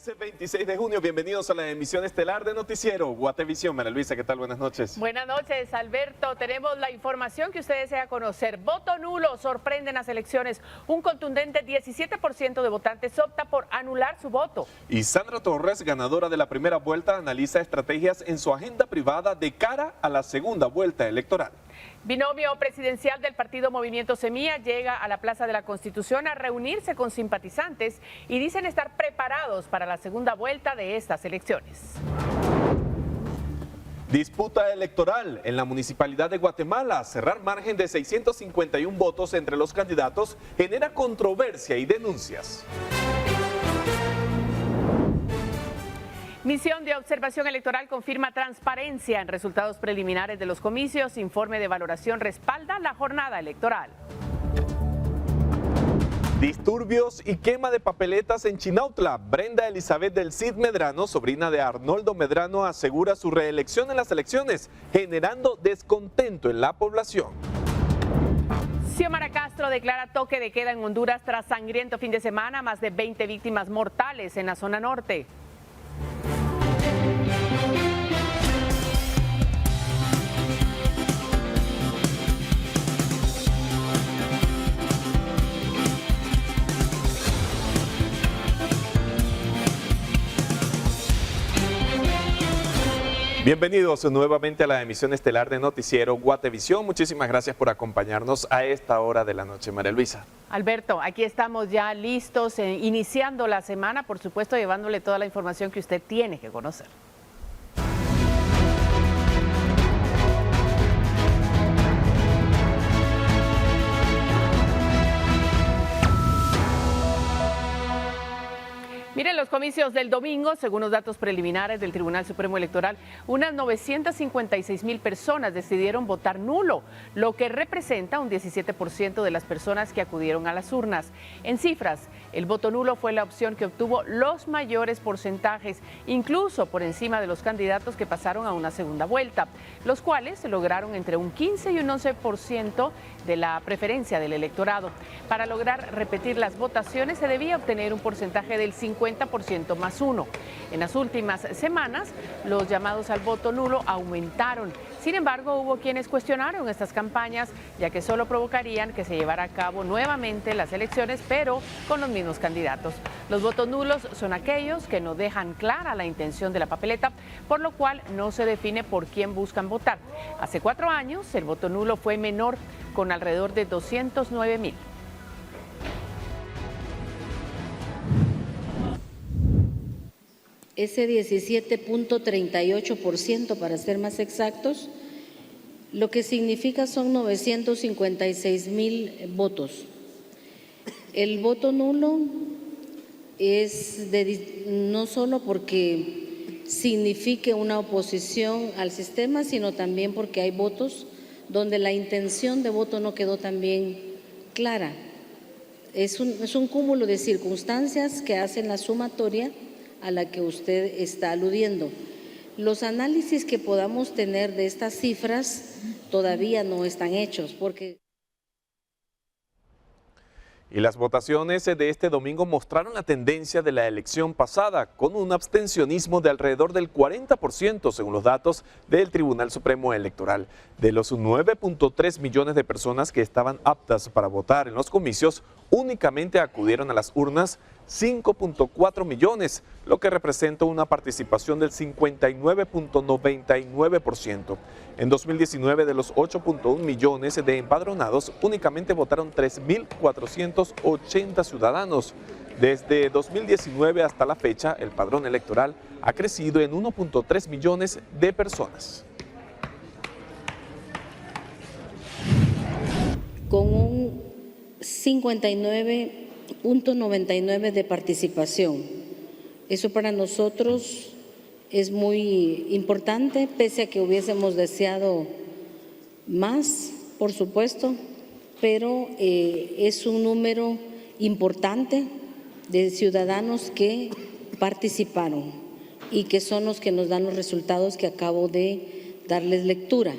Martes 26 de junio, bienvenidos a la emisión estelar de Noticiero Guatevisión. María Luisa, ¿qué tal? Buenas noches. Buenas noches, Alberto. Tenemos la información que usted desea conocer. Voto nulo sorprende en las elecciones. Un contundente 17% de votantes opta por anular su voto. Y Sandra Torres, ganadora de la primera vuelta, analiza estrategias en su agenda privada de cara a la segunda vuelta electoral. Binomio presidencial del partido Movimiento Semilla llega a la Plaza de la Constitución a reunirse con simpatizantes y dicen estar preparados para la segunda vuelta de estas elecciones. Disputa electoral en la Municipalidad de Guatemala. Cerrar margen de 651 votos entre los candidatos genera controversia y denuncias. Misión de observación electoral confirma transparencia en resultados preliminares de los comicios. Informe de valoración respalda la jornada electoral. Disturbios y quema de papeletas en Chinautla. Brenda Elizabeth del Cid Medrano, sobrina de Arnoldo Medrano, asegura su reelección en las elecciones, generando descontento en la población. Xiomara Castro declara toque de queda en Honduras tras sangriento fin de semana. Más de 20 víctimas mortales en la zona norte. Bienvenidos nuevamente a la emisión estelar de Noticiero Guatevisión. Muchísimas gracias por acompañarnos a esta hora de la noche, María Luisa. Alberto, aquí estamos ya listos, iniciando la semana, por supuesto, llevándole toda la información que usted tiene que conocer. Miren, los comicios del domingo, según los datos preliminares del Tribunal Supremo Electoral, unas 956,000 personas decidieron votar nulo, lo que representa un 17% de las personas que acudieron a las urnas. En cifras, el voto nulo fue la opción que obtuvo los mayores porcentajes, incluso por encima de los candidatos que pasaron a una segunda vuelta, los cuales lograron entre un 15 y un 11% de la preferencia del electorado. Para lograr repetir las votaciones se debía obtener un porcentaje del 50% más uno. En las últimas semanas, los llamados al voto nulo aumentaron. Sin embargo, hubo quienes cuestionaron estas campañas, ya que solo provocarían que se llevara a cabo nuevamente las elecciones, pero con los mismos candidatos. Los votos nulos son aquellos que no dejan clara la intención de la papeleta, por lo cual no se define por quién buscan votar. Hace 4 años, el voto nulo fue menor, con alrededor de 209,000. Ese 17.38%, para ser más exactos, lo que significa son 956,000 votos. El voto nulo es no solo porque signifique una oposición al sistema, sino también porque hay votos donde la intención de voto no quedó tan bien clara. Es un cúmulo de circunstancias que hacen la sumatoria a la que usted está aludiendo. Los análisis que podamos tener de estas cifras todavía no están hechos porque... Y las votaciones de este domingo mostraron la tendencia de la elección pasada, con un abstencionismo de alrededor del 40%, según los datos del Tribunal Supremo Electoral. De los 9.3 millones de personas que estaban aptas para votar en los comicios, únicamente acudieron a las urnas 5.4 millones, lo que representa una participación del 59.99%. En 2019, de los 8.1 millones de empadronados, únicamente votaron 3.480 ciudadanos. Desde 2019 hasta la fecha, el padrón electoral ha crecido en 1.3 millones de personas. Con un 59.99 de participación. Eso para nosotros es muy importante, pese a que hubiésemos deseado más, por supuesto, pero es un número importante de ciudadanos que participaron y que son los que nos dan los resultados que acabo de darles lectura.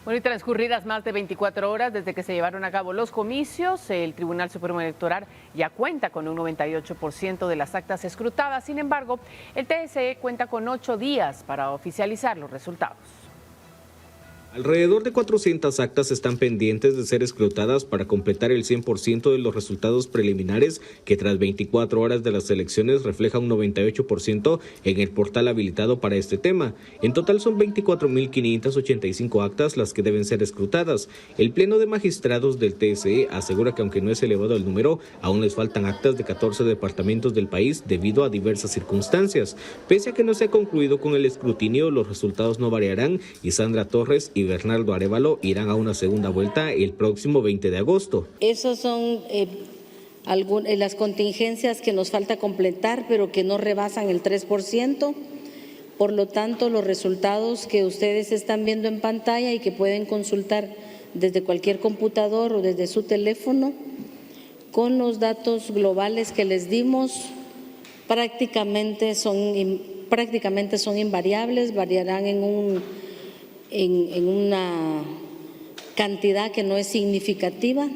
Bueno, y transcurridas más de 24 horas desde que se llevaron a cabo los comicios, el Tribunal Supremo Electoral ya cuenta con un 98% de las actas escrutadas. Sin embargo, el TSE cuenta con 8 días para oficializar los resultados. Alrededor de 400 actas están pendientes de ser escrutadas para completar el 100% de los resultados preliminares que tras 24 horas de las elecciones refleja un 98% en el portal habilitado para este tema. En total son 24.585 actas las que deben ser escrutadas. El Pleno de Magistrados del TSE asegura que aunque no es elevado el número, aún les faltan actas de 14 departamentos del país debido a diversas circunstancias. Pese a que no se ha concluido con el escrutinio, los resultados no variarán y Sandra Torres y Bernardo Arévalo irán a una segunda vuelta el próximo 20 de agosto. Esas son las contingencias que nos falta completar, pero que no rebasan el 3%. Por lo tanto, los resultados que ustedes están viendo en pantalla y que pueden consultar desde cualquier computador o desde su teléfono, con los datos globales que les dimos, prácticamente son invariables, variarán en una cantidad que no es significativa,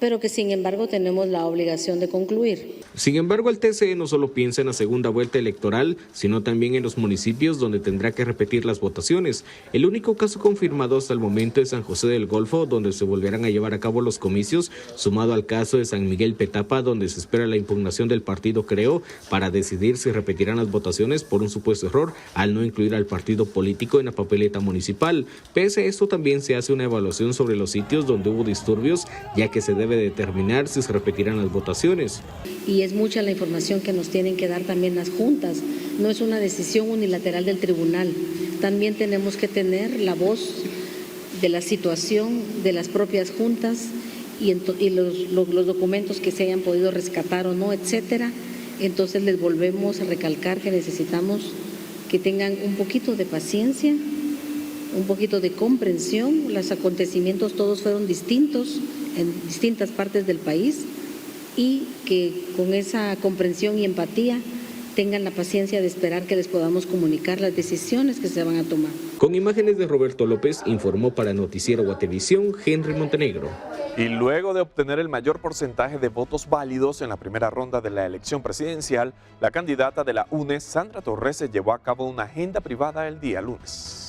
pero que sin embargo tenemos la obligación de concluir. Sin embargo, el TSE no solo piensa en la segunda vuelta electoral, sino también en los municipios donde tendrá que repetir las votaciones. El único caso confirmado hasta el momento es San José del Golfo, donde se volverán a llevar a cabo los comicios, sumado al caso de San Miguel Petapa, donde se espera la impugnación del partido Creo para decidir si repetirán las votaciones por un supuesto error al no incluir al partido político en la papeleta municipal. Pese a esto, también se hace una evaluación sobre los sitios donde hubo disturbios, ya que se debe determinar si se repetirán las votaciones. Y es mucha la información que nos tienen que dar también las juntas. No es una decisión unilateral del tribunal. También tenemos que tener la voz de la situación de las propias juntas y los documentos que se hayan podido rescatar o no, etcétera. Entonces les volvemos a recalcar que necesitamos que tengan un poquito de paciencia, un poquito de comprensión. Los acontecimientos todos fueron distintos en distintas partes del país y que con esa comprensión y empatía tengan la paciencia de esperar que les podamos comunicar las decisiones que se van a tomar. Con imágenes de Roberto López, informó para Noticiero Guatevisión, Henry Montenegro. Y luego de obtener el mayor porcentaje de votos válidos en la primera ronda de la elección presidencial, la candidata de la UNE, Sandra Torres, se llevó a cabo una agenda privada el día lunes.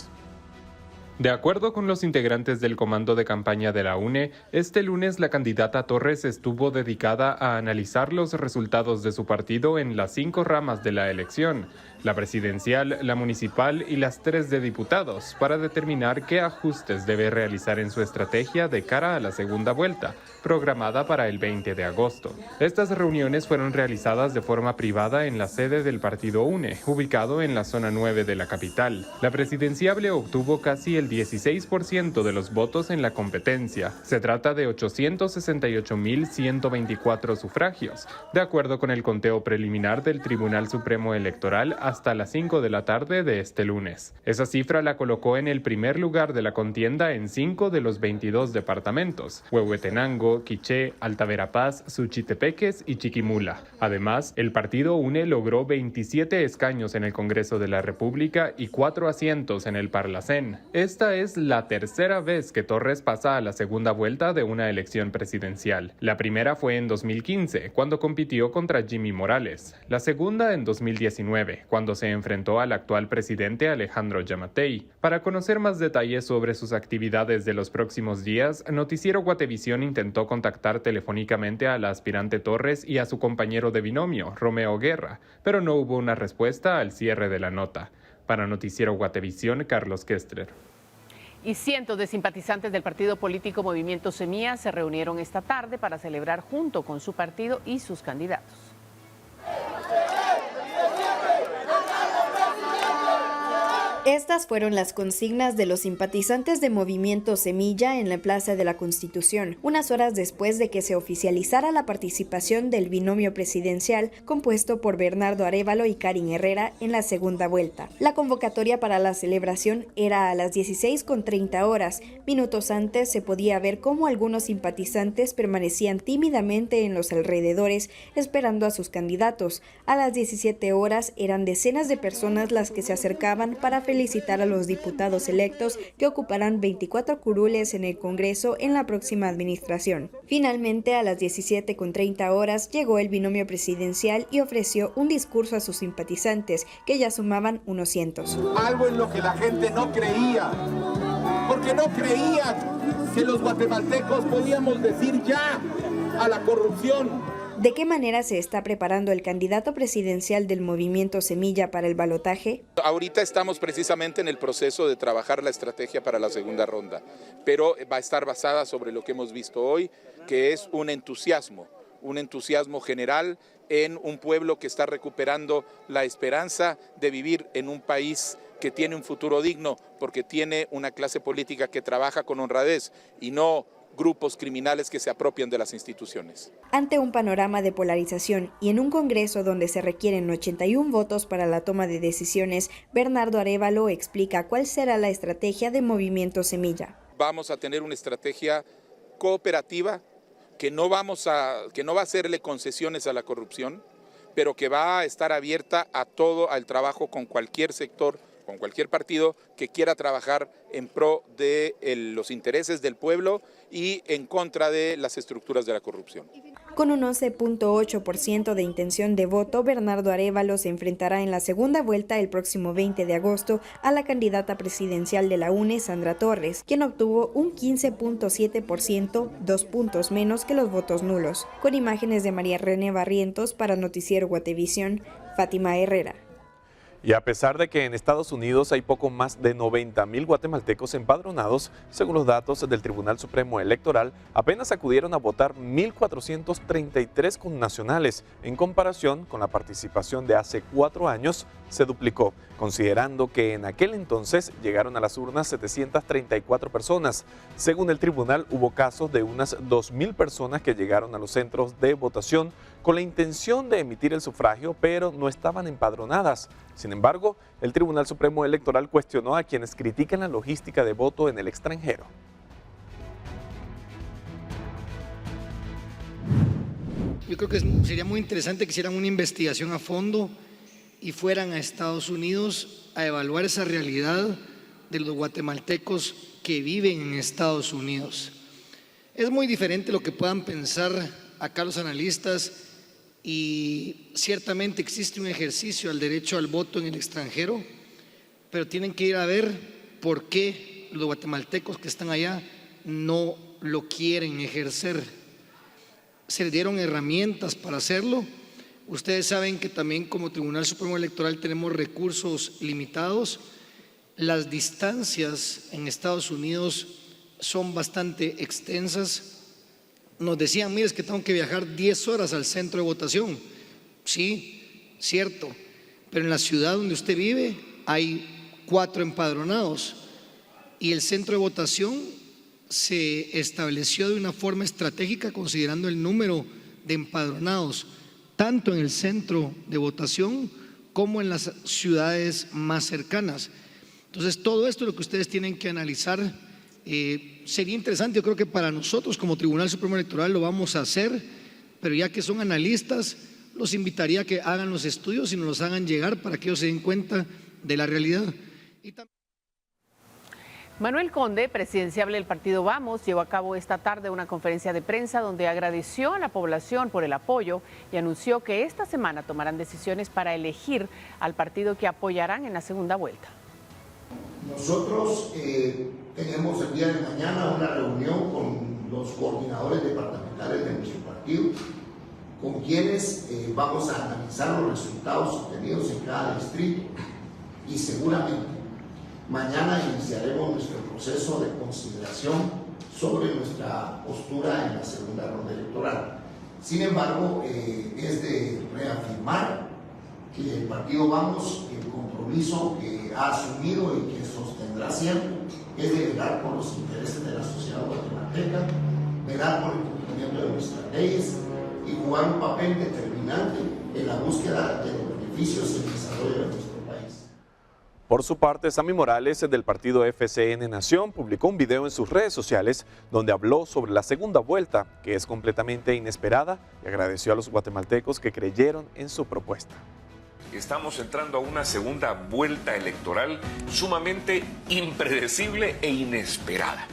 De acuerdo con los integrantes del comando de campaña de la UNE, este lunes la candidata Torres estuvo dedicada a analizar los resultados de su partido en las 5 ramas de la elección, la presidencial, la municipal y las 3 de diputados, para determinar qué ajustes debe realizar en su estrategia de cara a la segunda vuelta, programada para el 20 de agosto. Estas reuniones fueron realizadas de forma privada en la sede del partido UNE, ubicado en la zona 9 de la capital. La presidenciable obtuvo casi el 16% de los votos en la competencia. Se trata de 868.124 sufragios, de acuerdo con el conteo preliminar del Tribunal Supremo Electoral hasta las 5 de la tarde de este lunes. Esa cifra la colocó en el primer lugar de la contienda en 5 de los 22 departamentos: Huehuetenango, Quiché, Alta Verapaz, Suchitepeques y Chiquimula. Además, el partido UNE logró 27 escaños en el Congreso de la República y 4 asientos en el Parlacén. Esta es la tercera vez que Torres pasa a la segunda vuelta de una elección presidencial. La primera fue en 2015, cuando compitió contra Jimmy Morales. La segunda en 2019, cuando se enfrentó al actual presidente Alejandro Yamatei. Para conocer más detalles sobre sus actividades de los próximos días, Noticiero Guatevisión intentó contactar telefónicamente a la aspirante Torres y a su compañero de binomio, Romeo Guerra, pero no hubo una respuesta al cierre de la nota. Para Noticiero Guatevisión, Carlos Kestrer. Y cientos de simpatizantes del partido político Movimiento Semilla se reunieron esta tarde para celebrar junto con su partido y sus candidatos. Estas fueron las consignas de los simpatizantes de Movimiento Semilla en la Plaza de la Constitución, unas horas después de que se oficializara la participación del binomio presidencial compuesto por Bernardo Arévalo y Karin Herrera en la segunda vuelta. La convocatoria para la celebración era a las 16:30 horas. Minutos antes se podía ver cómo algunos simpatizantes permanecían tímidamente en los alrededores esperando a sus candidatos. A las 17 horas eran decenas de personas las que se acercaban para felicitar felicitar a los diputados electos que ocuparán 24 curules en el Congreso en la próxima administración. Finalmente, a las 17:30 horas, llegó el binomio presidencial y ofreció un discurso a sus simpatizantes, que ya sumaban unos cientos. Algo en lo que la gente no creía, porque no creían que los guatemaltecos podíamos decir ya a la corrupción. ¿De qué manera se está preparando el candidato presidencial del Movimiento Semilla para el balotaje? Ahorita estamos precisamente en el proceso de trabajar la estrategia para la segunda ronda, pero va a estar basada sobre lo que hemos visto hoy, que es un entusiasmo general en un pueblo que está recuperando la esperanza de vivir en un país que tiene un futuro digno, porque tiene una clase política que trabaja con honradez y no grupos criminales que se apropian de las instituciones. Ante un panorama de polarización y en un Congreso donde se requieren 81 votos para la toma de decisiones, Bernardo Arévalo explica cuál será la estrategia de Movimiento Semilla. Vamos a tener una estrategia cooperativa que no va a hacerle concesiones a la corrupción, pero que va a estar abierta a todo al trabajo con cualquier sector, con cualquier partido que quiera trabajar en pro de los intereses del pueblo y en contra de las estructuras de la corrupción. Con un 11.8% de intención de voto, Bernardo Arévalo se enfrentará en la segunda vuelta el próximo 20 de agosto a la candidata presidencial de la UNE, Sandra Torres, quien obtuvo un 15.7%, 2 puntos menos que los votos nulos. Con imágenes de María René Barrientos para Noticiero Guatevisión, Fátima Herrera. Y a pesar de que en Estados Unidos hay poco más de 90.000 guatemaltecos empadronados, según los datos del Tribunal Supremo Electoral, apenas acudieron a votar 1.433 connacionales. En comparación con la participación de hace 4 años, se duplicó, considerando que en aquel entonces llegaron a las urnas 734 personas. Según el tribunal, hubo casos de unas 2.000 personas que llegaron a los centros de votación con la intención de emitir el sufragio, pero no estaban empadronadas. Sin embargo, el Tribunal Supremo Electoral cuestionó a quienes critican la logística de voto en el extranjero. Yo creo que sería muy interesante que hicieran una investigación a fondo y fueran a Estados Unidos a evaluar esa realidad de los guatemaltecos que viven en Estados Unidos. Es muy diferente lo que puedan pensar acá los analistas, y ciertamente existe un ejercicio al derecho al voto en el extranjero, pero tienen que ir a ver por qué los guatemaltecos que están allá no lo quieren ejercer. Se les dieron herramientas para hacerlo. Ustedes saben que también como Tribunal Supremo Electoral tenemos recursos limitados. Las distancias en Estados Unidos son bastante extensas. Nos decían, mire, es que tengo que viajar 10 horas al centro de votación. Sí, cierto, pero en la ciudad donde usted vive hay 4 empadronados y el centro de votación se estableció de una forma estratégica considerando el número de empadronados, tanto en el centro de votación como en las ciudades más cercanas. Entonces, todo esto es lo que ustedes tienen que analizar. Sería interesante, yo creo que para nosotros como Tribunal Supremo Electoral lo vamos a hacer, pero ya que son analistas, los invitaría a que hagan los estudios y nos los hagan llegar para que ellos se den cuenta de la realidad. Manuel Conde, presidenciable del partido Vamos, llevó a cabo esta tarde una conferencia de prensa donde agradeció a la población por el apoyo y anunció que esta semana tomarán decisiones para elegir al partido que apoyarán en la segunda vuelta. Nosotros tenemos el día de mañana una reunión con los coordinadores departamentales de nuestro partido, con quienes vamos a analizar los resultados obtenidos en cada distrito y seguramente mañana iniciaremos nuestro proceso de consideración sobre nuestra postura en la segunda ronda electoral. Sin embargo, es de reafirmar que el partido Vamos, el compromiso que ha asumido y que sostendrá siempre, es de velar por los intereses de la sociedad guatemalteca, velar por el cumplimiento de nuestras leyes y jugar un papel determinante en la búsqueda de los beneficios y el desarrollo de nuestro país. Por su parte, Sammy Morales, del partido FCN Nación, publicó un video en sus redes sociales donde habló sobre la segunda vuelta, que es completamente inesperada, y agradeció a los guatemaltecos que creyeron en su propuesta. estamos entrando a una segunda vuelta electoral sumamente impredecible e inesperada.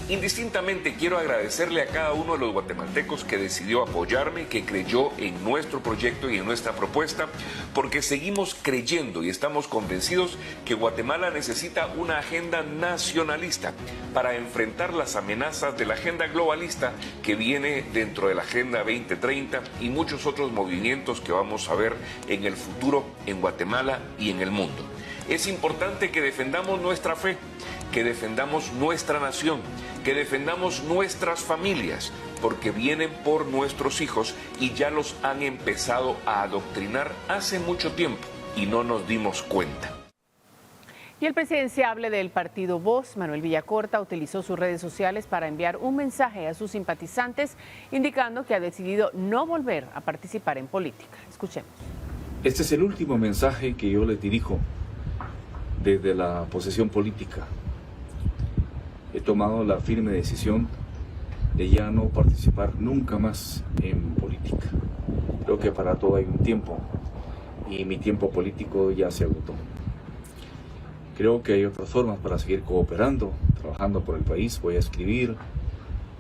Indistintamente quiero agradecerle a cada uno de los guatemaltecos que decidió apoyarme, que creyó en nuestro proyecto y en nuestra propuesta, porque seguimos creyendo y estamos convencidos que Guatemala necesita una agenda nacionalista para enfrentar las amenazas de la agenda globalista que viene dentro de la Agenda 2030 y muchos otros movimientos que vamos a ver en el futuro en Guatemala y en el mundo. Es importante que defendamos nuestra fe, que defendamos nuestra nación, que defendamos nuestras familias, porque vienen por nuestros hijos y ya los han empezado a adoctrinar hace mucho tiempo y no nos dimos cuenta. Y el presidenciable del partido Voz, Manuel Villacorta, utilizó sus redes sociales para enviar un mensaje a sus simpatizantes, indicando que ha decidido no volver a participar en política. Escuchemos. Este es el último mensaje que yo les dirijo desde la posesión política. He tomado la firme decisión de ya no participar nunca más en política. Creo que para todo hay un tiempo y mi tiempo político ya se agotó. Creo que hay otras formas para seguir cooperando, trabajando por el país. Voy a escribir,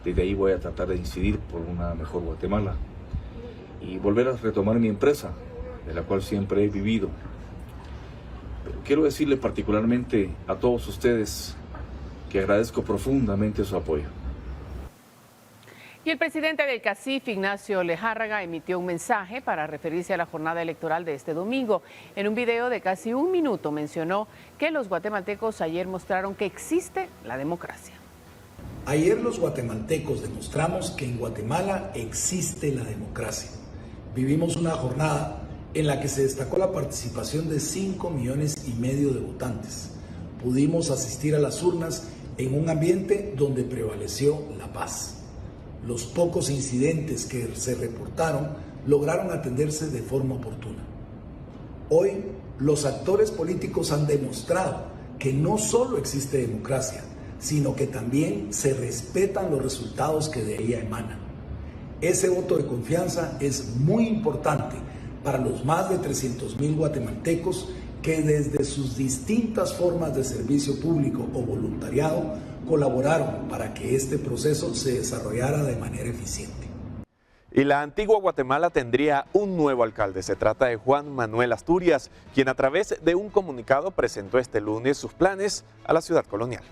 desde ahí voy a tratar de incidir por una mejor Guatemala y volver a retomar mi empresa, de la cual siempre he vivido. Pero quiero decirle particularmente a todos ustedes que agradezco profundamente su apoyo. Y el presidente del CACIF, Ignacio Lejárraga, emitió un mensaje para referirse a la jornada electoral de este domingo. En un video de casi 1 minuto mencionó que los guatemaltecos ayer mostraron que existe la democracia. Ayer los guatemaltecos demostramos que en Guatemala existe la democracia. Vivimos una jornada en la que se destacó la participación de 5,5 millones de votantes. Pudimos asistir a las urnas en un ambiente donde prevaleció la paz. Los pocos incidentes que se reportaron lograron atenderse de forma oportuna. Hoy, los actores políticos han demostrado que no solo existe democracia, sino que también se respetan los resultados que de ella emanan. Ese voto de confianza es muy importante para los más de 300,000 guatemaltecos que desde sus distintas formas de servicio público o voluntariado colaboraron para que este proceso se desarrollara de manera eficiente. Y la antigua Guatemala tendría un nuevo alcalde. Se trata de Juan Manuel Asturias, quien a través de un comunicado presentó este lunes sus planes a la ciudad colonial.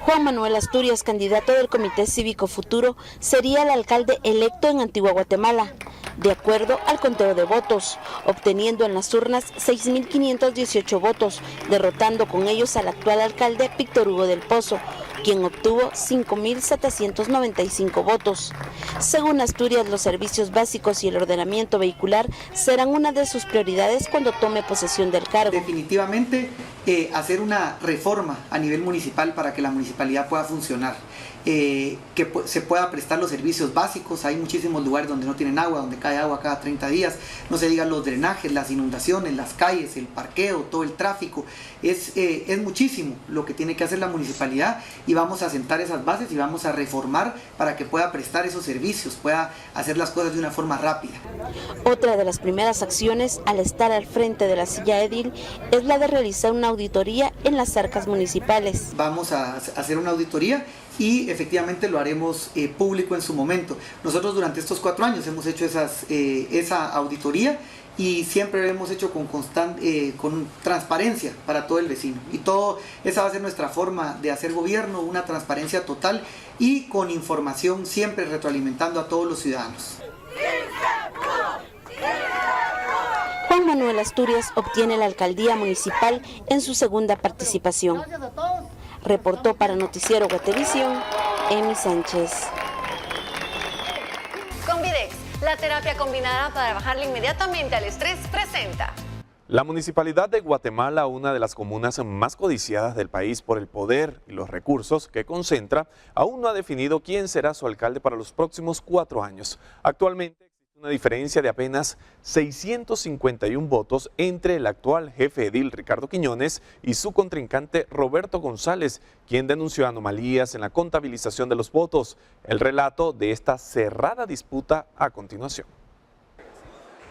Juan Manuel Asturias, candidato del Comité Cívico Futuro, sería el alcalde electo en Antigua Guatemala, de acuerdo al conteo de votos, obteniendo en las urnas 6.518 votos, derrotando con ellos al actual alcalde Víctor Hugo del Pozo, quien obtuvo 5.795 votos. Según Asturias, los servicios básicos y el ordenamiento vehicular serán una de sus prioridades cuando tome posesión del cargo. Definitivamente hacer una reforma a nivel municipal para que la municipalidad pueda funcionar. Que se pueda prestar los servicios básicos. Hay muchísimos lugares donde no tienen agua, donde cae agua cada 30 días, no se digan los drenajes, las inundaciones, las calles, el parqueo, todo el tráfico. Es muchísimo lo que tiene que hacer la municipalidad y vamos a sentar esas bases y vamos a reformar para que pueda prestar esos servicios, pueda hacer las cosas de una forma rápida. Otra de las primeras acciones al estar al frente de la silla edil es la de realizar una auditoría en las arcas municipales. Vamos a hacer una auditoría y efectivamente lo haremos público en su momento. Nosotros durante estos 4 años hemos hecho esa auditoría y siempre lo hemos hecho con transparencia para todo el vecino. Y esa va a ser nuestra forma de hacer gobierno, una transparencia total y con información siempre retroalimentando a todos los ciudadanos. Juan Manuel Asturias obtiene la alcaldía municipal en su segunda participación. Reportó para Noticiero Guatevisión, Emi Sánchez. Convidex, la terapia combinada para bajarle inmediatamente al estrés, presenta. La Municipalidad de Guatemala, una de las comunas más codiciadas del país por el poder y los recursos que concentra, aún no ha definido quién será su alcalde para los próximos 4 años. Actualmente existe Una diferencia de apenas 651 votos entre el actual jefe edil Ricardo Quiñones y su contrincante Roberto González, quien denunció anomalías en la contabilización de los votos. El relato de esta cerrada disputa a continuación.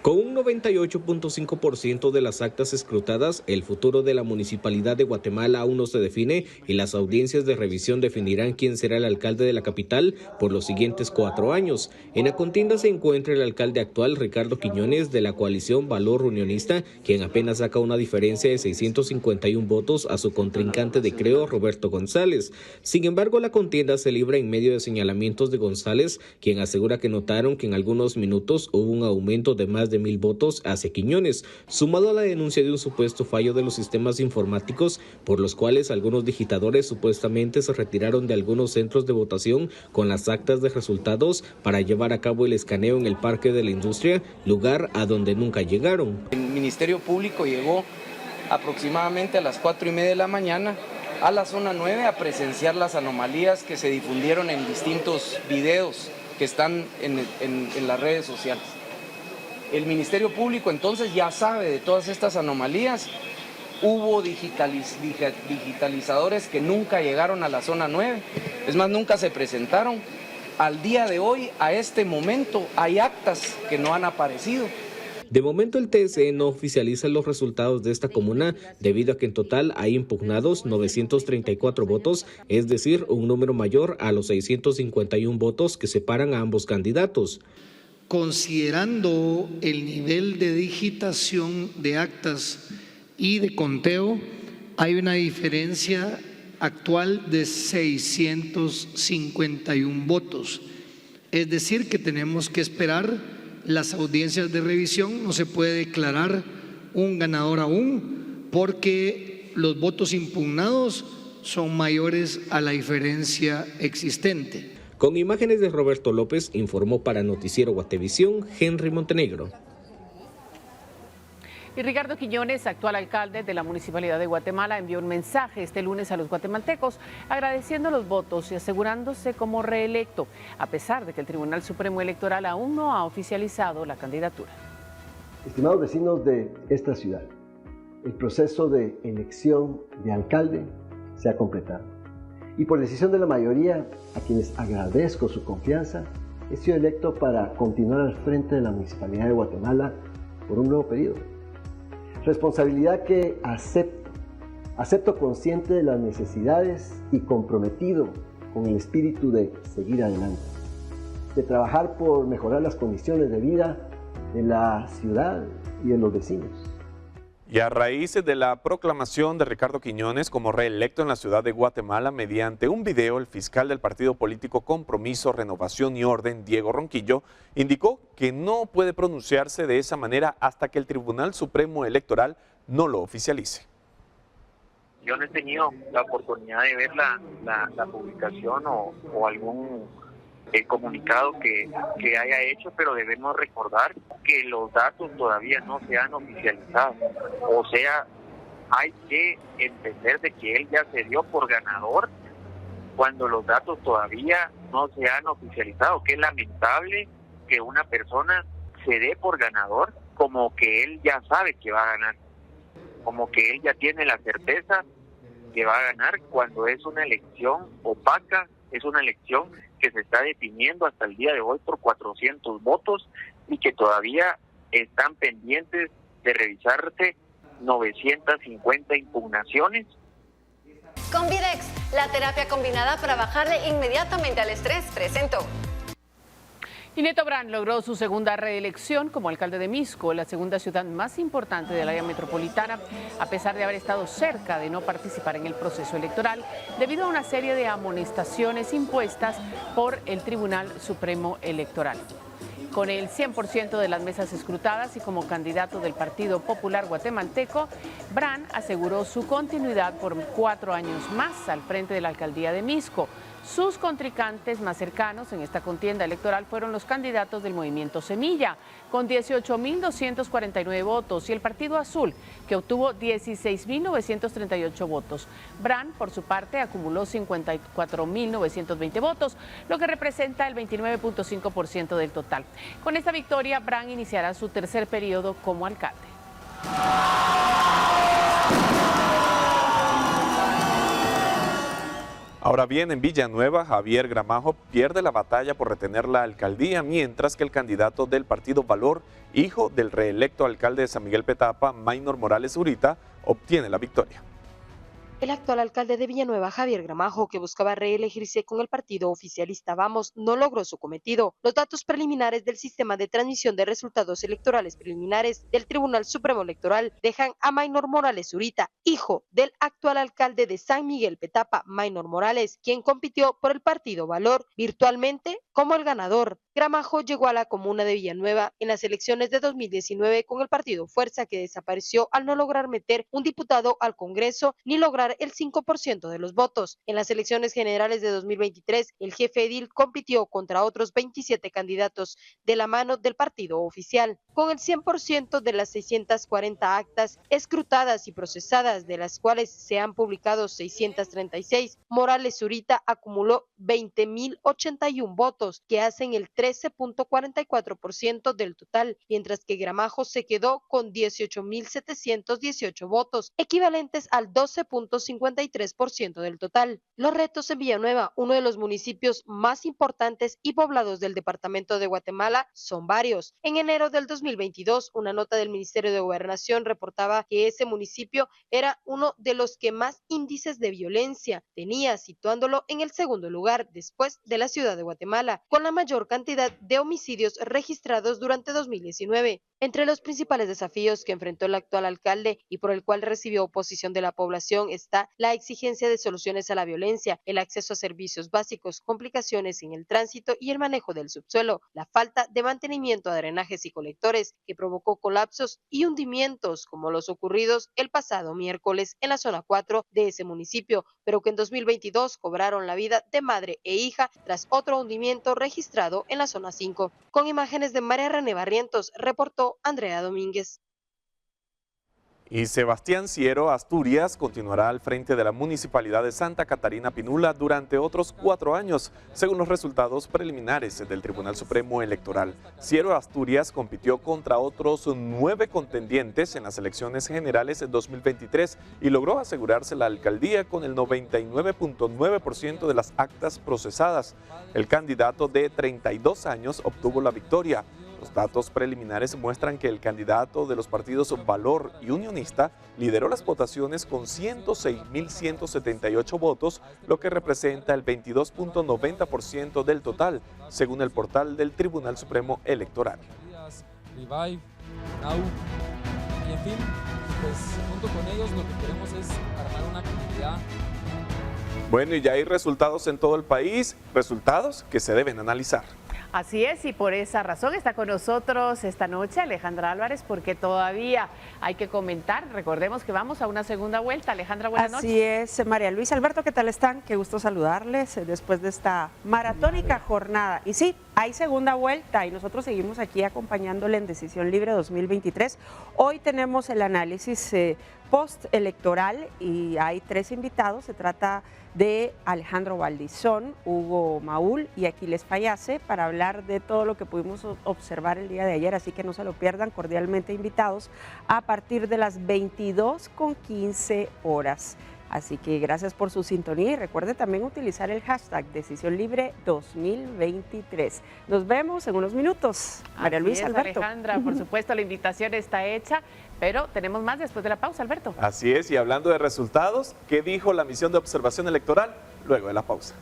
Con un 98.5% de las actas escrutadas, el futuro de la Municipalidad de Guatemala aún no se define y las audiencias de revisión definirán quién será el alcalde de la capital por los siguientes 4 años. En la contienda se encuentra el alcalde actual, Ricardo Quiñones, de la coalición Valor Unionista, quien apenas saca una diferencia de 651 votos a su contrincante de Creo, Roberto González. Sin embargo, la contienda se libra en medio de señalamientos de González, quien asegura que notaron que en algunos minutos hubo un aumento de más de 1,000 votos hacia Quiñones, sumado a la denuncia de un supuesto fallo de los sistemas informáticos por los cuales algunos digitadores supuestamente se retiraron de algunos centros de votación con las actas de resultados para llevar a cabo el escaneo en el Parque de la Industria, lugar a donde nunca llegaron. El Ministerio Público llegó aproximadamente a las 4:30 de la mañana a la zona 9 a presenciar las anomalías que se difundieron en distintos videos que están en las redes sociales. El Ministerio Público entonces ya sabe de todas estas anomalías. Hubo digitalizadores que nunca llegaron a la zona 9, es más, nunca se presentaron. Al día de hoy, a este momento, hay actas que no han aparecido. De momento el TSE no oficializa los resultados de esta comuna debido a que en total hay impugnados 934 votos, es decir, un número mayor a los 651 votos que separan a ambos candidatos. Considerando el nivel de digitación de actas y de conteo, hay una diferencia actual de 651 votos. Es decir, que tenemos que esperar las audiencias de revisión, no se puede declarar un ganador aún, porque los votos impugnados son mayores a la diferencia existente. Con imágenes de Roberto López, informó para Noticiero Guatevisión, Henry Montenegro. Y Ricardo Quiñones, actual alcalde de la Municipalidad de Guatemala, envió un mensaje este lunes a los guatemaltecos agradeciendo los votos y asegurándose como reelecto, a pesar de que el Tribunal Supremo Electoral aún no ha oficializado la candidatura. Estimados vecinos de esta ciudad, el proceso de elección de alcalde se ha completado. Y por decisión de la mayoría, a quienes agradezco su confianza, he sido electo para continuar al frente de la Municipalidad de Guatemala por un nuevo periodo. Responsabilidad que acepto consciente de las necesidades y comprometido con el espíritu de seguir adelante, de trabajar por mejorar las condiciones de vida de la ciudad y de los vecinos. Y a raíz de la proclamación de Ricardo Quiñones como reelecto en la ciudad de Guatemala, mediante un video, el fiscal del partido político Compromiso, Renovación y Orden, Diego Ronquillo, indicó que no puede pronunciarse de esa manera hasta que el Tribunal Supremo Electoral no lo oficialice. Yo no he tenido la oportunidad de ver la publicación o algún comunicado que haya hecho, pero debemos recordar que los datos todavía no se han oficializado. O sea, hay que entender de que él ya se dio por ganador cuando los datos todavía no se han oficializado, que es lamentable que una persona se dé por ganador como que él ya sabe que va a ganar, como que él ya tiene la certeza que va a ganar, cuando es una elección opaca, es una elección que se está definiendo hasta el día de hoy por 400 votos y que todavía están pendientes de revisarse 950 impugnaciones. Convidex, la terapia combinada para bajarle inmediatamente al estrés, presentó. Y Neto Brand logró su segunda reelección como alcalde de Misco, la segunda ciudad más importante del área metropolitana, a pesar de haber estado cerca de no participar en el proceso electoral debido a una serie de amonestaciones impuestas por el Tribunal Supremo Electoral. Con el 100% de las mesas escrutadas y como candidato del Partido Popular Guatemalteco, Brand aseguró su continuidad por 4 años más al frente de la alcaldía de Misco. Sus contrincantes más cercanos en esta contienda electoral fueron los candidatos del movimiento Semilla, con 18.249 votos, y el Partido Azul, que obtuvo 16.938 votos. Bran, por su parte, acumuló 54.920 votos, lo que representa el 29.5% del total. Con esta victoria, Bran iniciará su tercer periodo como alcalde. Ahora bien, en Villanueva, Javier Gramajo pierde la batalla por retener la alcaldía, mientras que el candidato del partido Valor, hijo del reelecto alcalde de San Miguel Petapa, Maynor Morales Zurita, obtiene la victoria. El actual alcalde de Villanueva, Javier Gramajo, que buscaba reelegirse con el partido oficialista Vamos, no logró su cometido. Los datos preliminares del sistema de transmisión de resultados electorales preliminares del Tribunal Supremo Electoral dejan a Maynor Morales Zurita, hijo del actual alcalde de San Miguel Petapa, Maynor Morales, quien compitió por el partido Valor, virtualmente como el ganador. Gramajo llegó a la comuna de Villanueva en las elecciones de 2019 con el partido Fuerza, que desapareció al no lograr meter un diputado al Congreso ni lograr el 5% de los votos. En las elecciones generales de 2023, el jefe edil compitió contra otros 27 candidatos de la mano del partido oficial. Con el 100% de las 640 actas escrutadas y procesadas, de las cuales se han publicado 636, Morales Zurita acumuló 20.081 votos, que hacen el 13.44% del total, mientras que Gramajo se quedó con 18.718 votos, equivalentes al 12.53% del total. Los retos en Villanueva, uno de los municipios más importantes y poblados del departamento de Guatemala, son varios. En enero del 2022, una nota del Ministerio de Gobernación reportaba que ese municipio era uno de los que más índices de violencia tenía, situándolo en el segundo lugar después de la ciudad de Guatemala, con la mayor cantidad de homicidios registrados durante 2019. Entre los principales desafíos que enfrentó el actual alcalde y por el cual recibió oposición de la población está la exigencia de soluciones a la violencia, el acceso a servicios básicos, complicaciones en el tránsito y el manejo del subsuelo, la falta de mantenimiento a drenajes y colectores, que provocó colapsos y hundimientos como los ocurridos el pasado miércoles en la zona 4 de ese municipio, pero que en 2022 cobraron la vida de madre e hija tras otro hundimiento registrado en la zona 5. Con imágenes de María René Barrientos, reportó Andrea Domínguez. Y Sebastián Ciero Asturias continuará al frente de la Municipalidad de Santa Catarina Pinula durante otros 4 años, según los resultados preliminares del Tribunal Supremo Electoral. Ciero Asturias compitió contra otros 9 contendientes en las elecciones generales de 2023 y logró asegurarse la alcaldía con el 99.9% de las actas procesadas. El candidato de 32 años obtuvo la victoria. Los datos preliminares muestran que el candidato de los partidos Valor y Unionista lideró las votaciones con 106.178 votos, lo que representa el 22.90% del total, según el portal del Tribunal Supremo Electoral. Revive, Now, y en fin, pues junto con ellos lo que queremos es armar una comunidad. Bueno, y ya hay resultados en todo el país, resultados que se deben analizar. Así es, y por esa razón está con nosotros esta noche Alejandra Álvarez, porque todavía hay que comentar. Recordemos que vamos a una segunda vuelta. Alejandra, buenas noches. Así es, María Luisa. Alberto, ¿qué tal están? Qué gusto saludarles después de esta maratónica jornada. Y sí, hay segunda vuelta y nosotros seguimos aquí acompañándole en Decisión Libre 2023. Hoy tenemos el análisis postelectoral y hay 3 invitados. Se trata de Alejandro Valdizón, Hugo Maúl y Aquiles Fayase para hablar de todo lo que pudimos observar el día de ayer, así que no se lo pierdan, cordialmente invitados a partir de las 22:15 horas. Así que gracias por su sintonía y recuerde también utilizar el hashtag Decisión Libre 2023. Nos vemos en unos minutos. María Luisa, Alberto. Alejandra, por supuesto, la invitación está hecha, pero tenemos más después de la pausa, Alberto. Así es, y hablando de resultados, ¿qué dijo la misión de observación electoral luego de la pausa?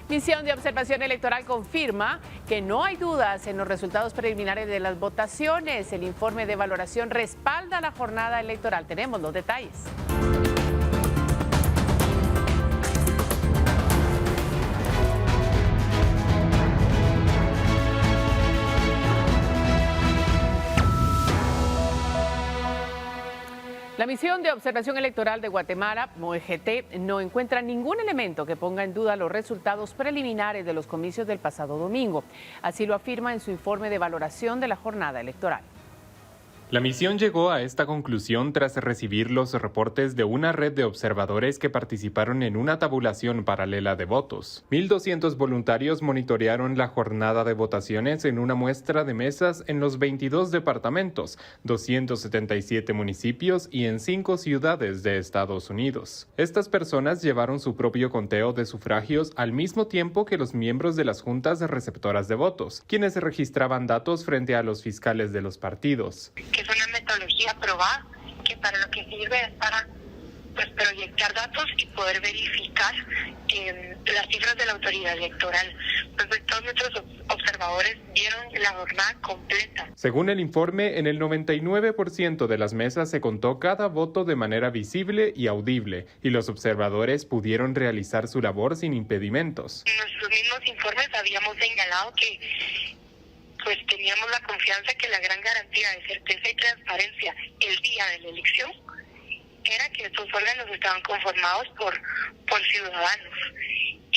Misión de Observación Electoral confirma que no hay dudas en los resultados preliminares de las votaciones. El informe de valoración respalda la jornada electoral. Tenemos los detalles. La La misión de observación electoral de Guatemala, MOEGT, no encuentra ningún elemento que ponga en duda los resultados preliminares de los comicios del pasado domingo. Así lo afirma en su informe de valoración de la jornada electoral. La misión llegó a esta conclusión tras recibir los reportes de una red de observadores que participaron en una tabulación paralela de votos. 1.200 voluntarios monitorearon la jornada de votaciones en una muestra de mesas en los 22 departamentos, 277 municipios y en 5 ciudades de Estados Unidos. Estas personas llevaron su propio conteo de sufragios al mismo tiempo que los miembros de las juntas receptoras de votos, quienes registraban datos frente a los fiscales de los partidos. Que es una metodología probada, que para lo que sirve es para proyectar datos y poder verificar las cifras de la autoridad electoral. Todos nuestros observadores vieron la jornada completa. Según el informe, en el 99% de las mesas se contó cada voto de manera visible y audible, y los observadores pudieron realizar su labor sin impedimentos. En nuestros mismos informes habíamos señalado que teníamos la confianza que la gran garantía de certeza y transparencia el día de la elección era que estos órganos estaban conformados por ciudadanos.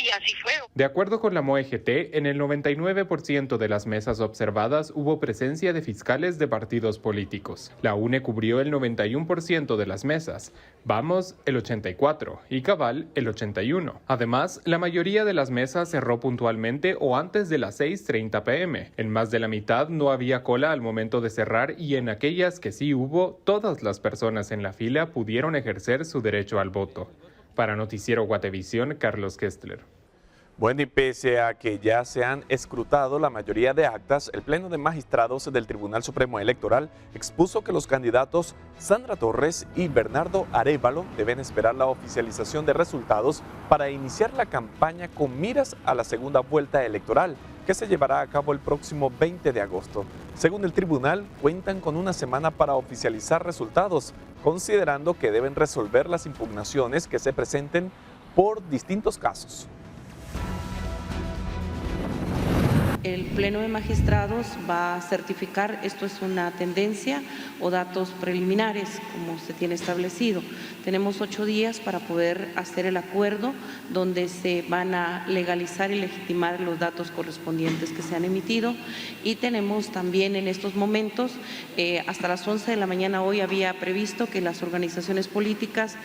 Y así fue. De acuerdo con la MOEGT, en el 99% de las mesas observadas hubo presencia de fiscales de partidos políticos. La UNE cubrió el 91% de las mesas, Vamos el 84% y Cabal el 81%. Además, la mayoría de las mesas cerró puntualmente o antes de las 6:30 p.m. En más de la mitad no había cola al momento de cerrar y en aquellas que sí hubo, todas las personas en la fila pudieron ejercer su derecho al voto. Para Noticiero Guatevisión, Carlos Kestler. Bueno, y pese a que ya se han escrutado la mayoría de actas, el Pleno de Magistrados del Tribunal Supremo Electoral expuso que los candidatos Sandra Torres y Bernardo Arévalo deben esperar la oficialización de resultados para iniciar la campaña con miras a la segunda vuelta electoral, que se llevará a cabo el próximo 20 de agosto. Según el tribunal, cuentan con una semana para oficializar resultados, considerando que deben resolver las impugnaciones que se presenten por distintos casos. El Pleno de Magistrados va a certificar, esto es una tendencia o datos preliminares, como se tiene establecido. Tenemos 8 días para poder hacer el acuerdo donde se van a legalizar y legitimar los datos correspondientes que se han emitido. Y tenemos también en estos momentos, hasta las 11 de la mañana hoy había previsto que las organizaciones políticas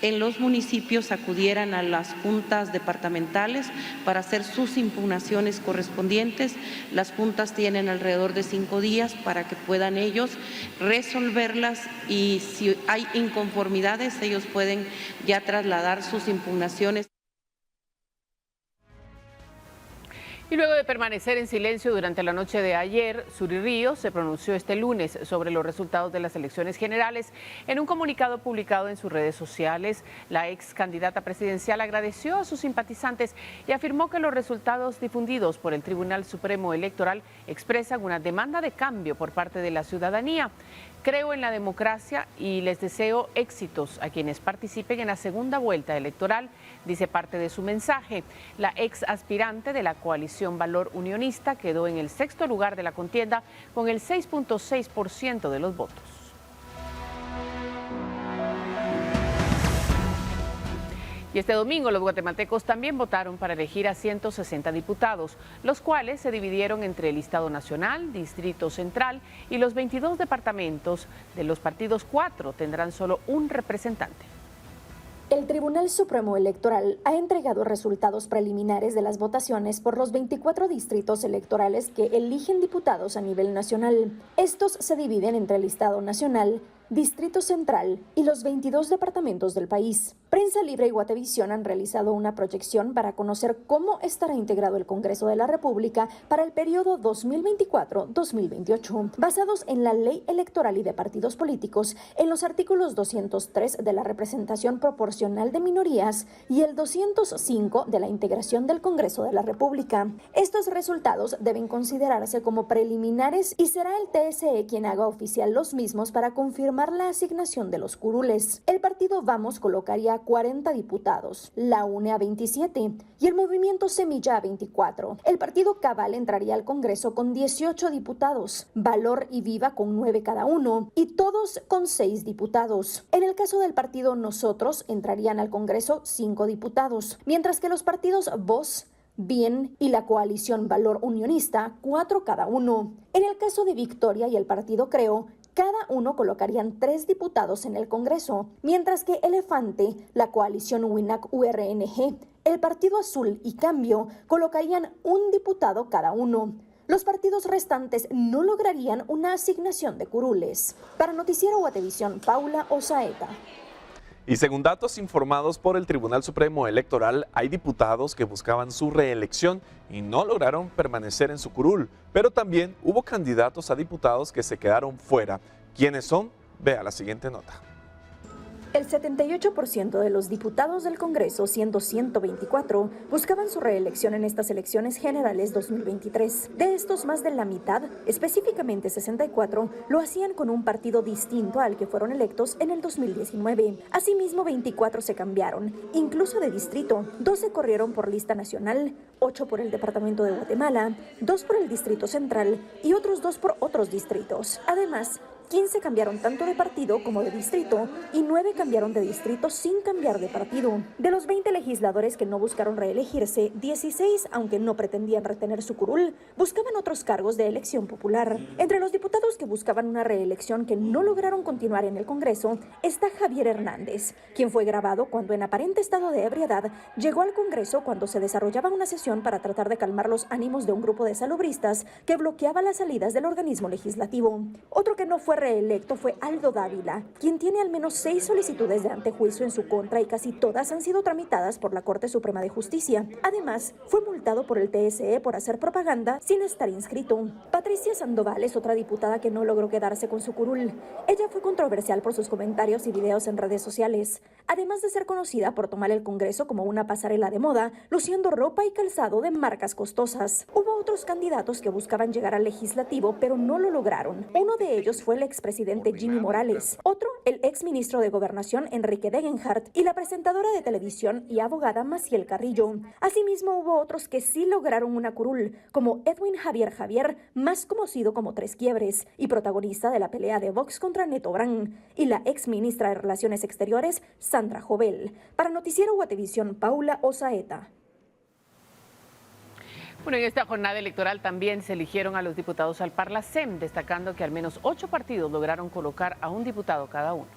en los municipios acudieran a las juntas departamentales para hacer sus impugnaciones correspondientes. Las juntas tienen alrededor de 5 días para que puedan ellos resolverlas y si hay inconformidades, ellos pueden ya trasladar sus impugnaciones. Y luego de permanecer en silencio durante la noche de ayer, Suri Ríos se pronunció este lunes sobre los resultados de las elecciones generales. En un comunicado publicado en sus redes sociales, la ex candidata presidencial agradeció a sus simpatizantes y afirmó que los resultados difundidos por el Tribunal Supremo Electoral expresan una demanda de cambio por parte de la ciudadanía. Creo en la democracia y les deseo éxitos a quienes participen en la segunda vuelta electoral, dice parte de su mensaje. La ex aspirante de la coalición Valor Unionista quedó en el 6º lugar de la contienda con el 6.6% de los votos. Y este domingo los guatemaltecos también votaron para elegir a 160 diputados, los cuales se dividieron entre el Listado Nacional, Distrito Central y los 22 departamentos. De los partidos, 4 tendrán solo un representante. El Tribunal Supremo Electoral ha entregado resultados preliminares de las votaciones por los 24 distritos electorales que eligen diputados a nivel nacional. Estos se dividen entre el Listado Nacional, Distrito Central y los 22 departamentos del país. Prensa Libre y Guatevisión han realizado una proyección para conocer cómo estará integrado el Congreso de la República para el periodo 2024-2028, basados en la Ley Electoral y de Partidos Políticos, en los artículos 203 de la representación proporcional de minorías y el 205 de la integración del Congreso de la República. Estos resultados deben considerarse como preliminares y será el TSE quien haga oficial los mismos para confirmar la asignación de los curules. El partido Vamos colocaría 40 diputados, la UNE a 27 y el Movimiento Semilla a 24. El partido Cabal entraría al Congreso con 18 diputados, Valor y Viva con 9 cada uno y todos con 6 diputados. En el caso del partido Nosotros entrarían al Congreso 5 diputados, mientras que los partidos Voz, Bien y la coalición Valor Unionista 4 cada uno. En el caso de Victoria y el partido Creo, cada uno colocarían 3 diputados en el Congreso, mientras que Elefante, la coalición WINAC-URNG, el Partido Azul y Cambio colocarían 1 diputado cada uno. Los partidos restantes no lograrían una asignación de curules. Para Noticiero Guatevisión, Paula Osaeta. Y según datos informados por el Tribunal Supremo Electoral, hay diputados que buscaban su reelección y no lograron permanecer en su curul, pero también hubo candidatos a diputados que se quedaron fuera. ¿Quiénes son? Vea la siguiente nota. El 78% de los diputados del Congreso, siendo 124, buscaban su reelección en estas elecciones generales 2023. De estos, más de la mitad, específicamente 64, lo hacían con un partido distinto al que fueron electos en el 2019. Asimismo, 24 se cambiaron, incluso de distrito. 12 corrieron por lista nacional, 8 por el departamento de Guatemala, 2 por el Distrito Central y otros 2 por otros distritos. Además, 15 cambiaron tanto de partido como de distrito y 9 cambiaron de distrito sin cambiar de partido. De los 20 legisladores que no buscaron reelegirse, 16, aunque no pretendían retener su curul, buscaban otros cargos de elección popular. Entre los diputados que buscaban una reelección que no lograron continuar en el Congreso está Javier Hernández, quien fue grabado cuando en aparente estado de ebriedad llegó al Congreso cuando se desarrollaba una sesión para tratar de calmar los ánimos de un grupo de salubristas que bloqueaba las salidas del organismo legislativo. Otro que no fue reelecto fue Aldo Dávila, quien tiene al menos 6 solicitudes de antejuicio en su contra y casi todas han sido tramitadas por la Corte Suprema de Justicia. Además, fue multado por el TSE por hacer propaganda sin estar inscrito. Patricia Sandoval es otra diputada que no logró quedarse con su curul. Ella fue controversial por sus comentarios y videos en redes sociales, además de ser conocida por tomar el Congreso como una pasarela de moda, luciendo ropa y calzado de marcas costosas. Hubo otros candidatos que buscaban llegar al legislativo, pero no lo lograron. Uno de ellos fue el expresidente Jimmy Morales, otro el exministro de Gobernación Enrique Degenhardt y la presentadora de televisión y abogada Maciel Carrillo. Asimismo, hubo otros que sí lograron una curul, como Edwin Javier, más conocido como Tres Quiebres y protagonista de la pelea de Vox contra Neto Brand, y la exministra de Relaciones Exteriores Sandra Jovel. Para Noticiero Guatevisión, Paula Osaeta. Bueno, en esta jornada electoral también se eligieron a los diputados al Parlacén, destacando que al menos 8 partidos lograron colocar a un diputado cada uno.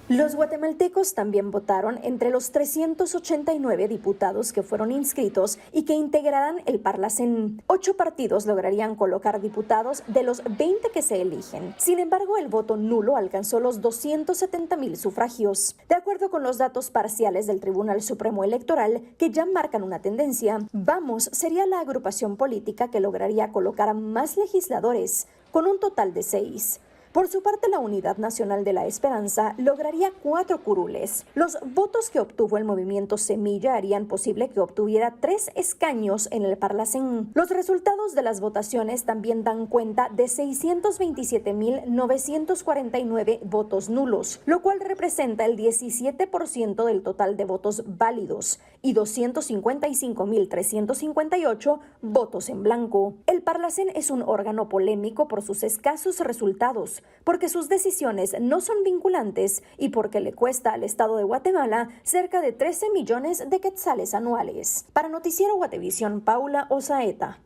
Los guatemaltecos también votaron entre los 389 diputados que fueron inscritos y que integrarán el Parlacén. 8 partidos lograrían colocar diputados de los 20 que se eligen. Sin embargo, el voto nulo alcanzó los 270,000 sufragios. De acuerdo con los datos parciales del Tribunal Supremo Electoral, que ya marcan una tendencia, Vamos sería la agrupación política que lograría colocar a más legisladores, con un total de 6. Por su parte, la Unidad Nacional de la Esperanza lograría 4 curules. Los votos que obtuvo el movimiento Semilla harían posible que obtuviera 3 escaños en el Parlacén. Los resultados de las votaciones también dan cuenta de 627,949 votos nulos, lo cual representa el 17% del total de votos válidos y 255,358 votos en blanco. El Parlacén es un órgano polémico por sus escasos resultados, porque sus decisiones no son vinculantes y porque le cuesta al Estado de Guatemala cerca de 13 millones de quetzales anuales. Para Noticiero Guatevisión, Paula Osaeta.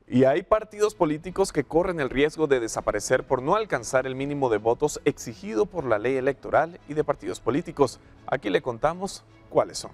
Y hay partidos políticos que corren el riesgo de desaparecer por no alcanzar el mínimo de votos exigido por la ley electoral y de partidos políticos. Aquí le contamos cuáles son.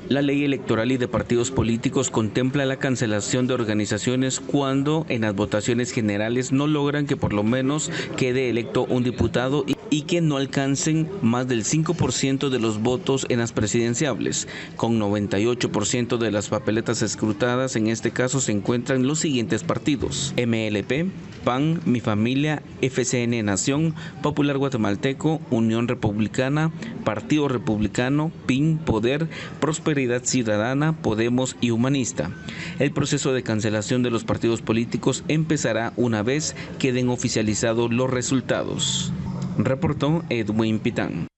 La ley electoral y de partidos políticos contempla la cancelación de organizaciones cuando en las votaciones generales no logran que por lo menos quede electo un diputado y que no alcancen más del 5% de los votos en las presidenciables. Con 98% de las papeletas escrutadas, en este caso se encuentran los siguientes partidos: MLP, PAN, Mi Familia, FCN Nación, Popular Guatemalteco, Unión Republicana, Partido Republicano, PIN, Poder, Prosperidad Ciudadana, Podemos y Humanista. El proceso de cancelación de los partidos políticos empezará una vez queden oficializados los resultados. Reportó Edwin Pitán.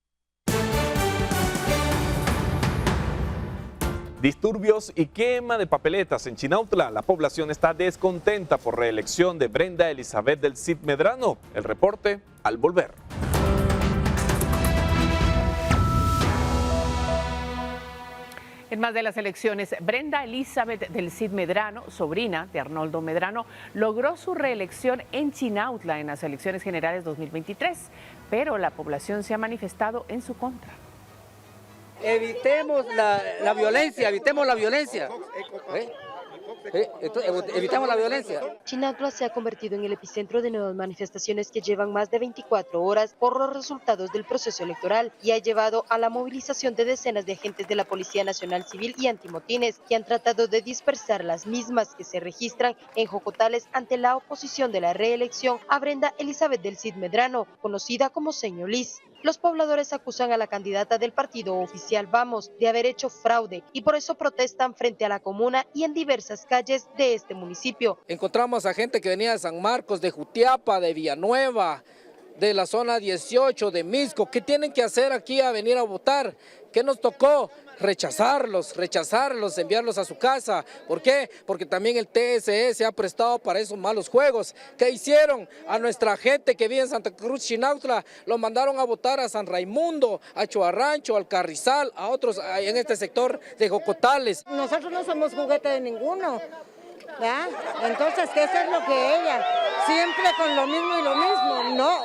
Disturbios y quema de papeletas en Chinautla. La población está descontenta por reelección de Brenda Elizabeth del Cid Medrano. El reporte al volver. En más de las elecciones, Brenda Elizabeth del Cid Medrano, sobrina de Arnoldo Medrano, logró su reelección en Chinautla en las elecciones generales 2023, pero la población se ha manifestado en su contra. Evitemos la violencia, evitemos la violencia. Evitemos la violencia. Chinautla se ha convertido en el epicentro de nuevas manifestaciones que llevan más de 24 horas por los resultados del proceso electoral y ha llevado a la movilización de decenas de agentes de la Policía Nacional Civil y antimotines que han tratado de dispersar las mismas que se registran en Jocotales ante la oposición de la reelección a Brenda Elizabeth del Cid Medrano, conocida como Señor Liz. Los pobladores acusan a la candidata del partido oficial Vamos de haber hecho fraude y por eso protestan frente a la comuna y en diversas calles de este municipio. Encontramos a gente que venía de San Marcos, de Jutiapa, de Villanueva, de la zona 18, de Misco. ¿Qué tienen que hacer aquí a venir a votar? ¿Qué nos tocó? Rechazarlos, enviarlos a su casa. ¿Por qué? Porque también el TSE se ha prestado para esos malos juegos. ¿Qué hicieron? A nuestra gente que vive en Santa Cruz, Chinautla, lo mandaron a votar a San Raimundo, a Choarrancho, al Carrizal, a otros en este sector de Jocotales. Nosotros no somos juguete de ninguno, ¿verdad? Entonces, ¿qué es lo que ella? Siempre con lo mismo y lo mismo. No,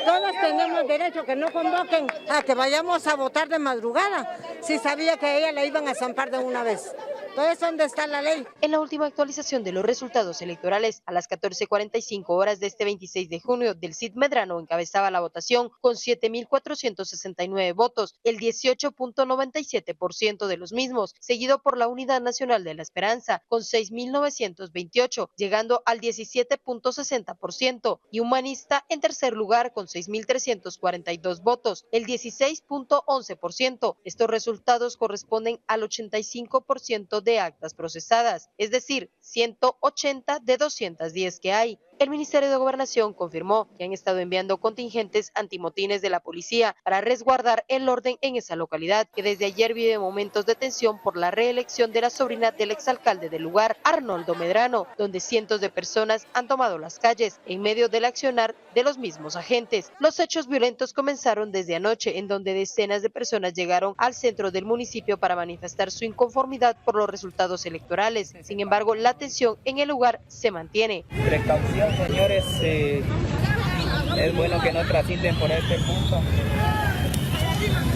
todos tenemos derecho que no convoquen a que vayamos a votar de madrugada, si sabía que a ella la iban a zampar de una vez. Entonces, ¿dónde está la ley? En la última actualización de los resultados electorales, a las 14:45 horas de este 26 de junio, del Cid Medrano encabezaba la votación con 7.469 votos, el 18.97% de los mismos, seguido por la Unidad Nacional de la Esperanza, con 6.928, llegando al 17.60%, y Humanista en tercer lugar con 6.342 votos, el 16.11%. Estos resultados corresponden al 85% de actas procesadas, es decir, 180 de 210 que hay. El Ministerio de Gobernación confirmó que han estado enviando contingentes antimotines de la policía para resguardar el orden en esa localidad, que desde ayer vive momentos de tensión por la reelección de la sobrina del exalcalde del lugar, Arnoldo Medrano, donde cientos de personas han tomado las calles en medio del accionar de los mismos agentes. Los hechos violentos comenzaron desde anoche, en donde decenas de personas llegaron al centro del municipio para manifestar su inconformidad por los resultados electorales. Sin embargo, la tensión en el lugar se mantiene. Precaución, señores, es bueno que no transiten por este punto,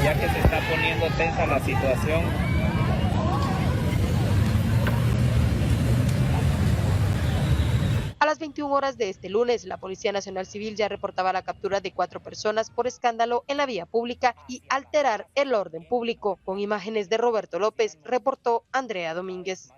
ya que se está poniendo tensa la situación. A las 21 horas de este lunes, la Policía Nacional Civil ya reportaba la captura de 4 personas por escándalo en la vía pública y alterar el orden público. Con imágenes de Roberto López, reportó Andrea Domínguez.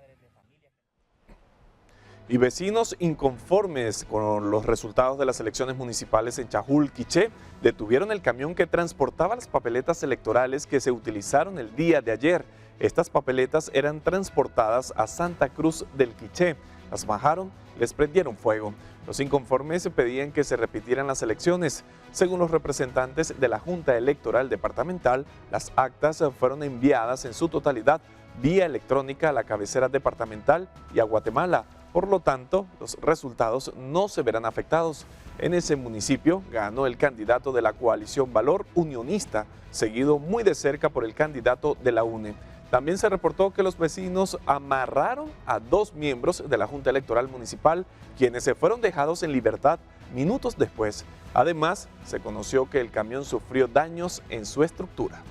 Y vecinos inconformes con los resultados de las elecciones municipales en Chajul, Quiché, detuvieron el camión que transportaba las papeletas electorales que se utilizaron el día de ayer. Estas papeletas eran transportadas a Santa Cruz del Quiché. Las bajaron y les prendieron fuego. Los inconformes pedían que se repitieran las elecciones. Según los representantes de la Junta Electoral Departamental, las actas fueron enviadas en su totalidad vía electrónica a la cabecera departamental y a Guatemala. Por lo tanto, los resultados no se verán afectados. En ese municipio ganó el candidato de la coalición Valor Unionista, seguido muy de cerca por el candidato de la UNE. También se reportó que los vecinos amarraron a 2 miembros de la Junta Electoral Municipal, quienes se fueron dejados en libertad minutos después. Además, se conoció que el camión sufrió daños en su estructura.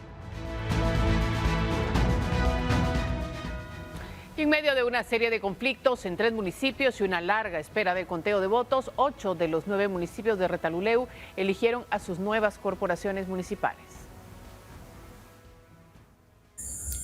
Y en medio de una serie de conflictos en 3 municipios y una larga espera de conteo de votos, 8 de los 9 municipios de Retalhuleu eligieron a sus nuevas corporaciones municipales.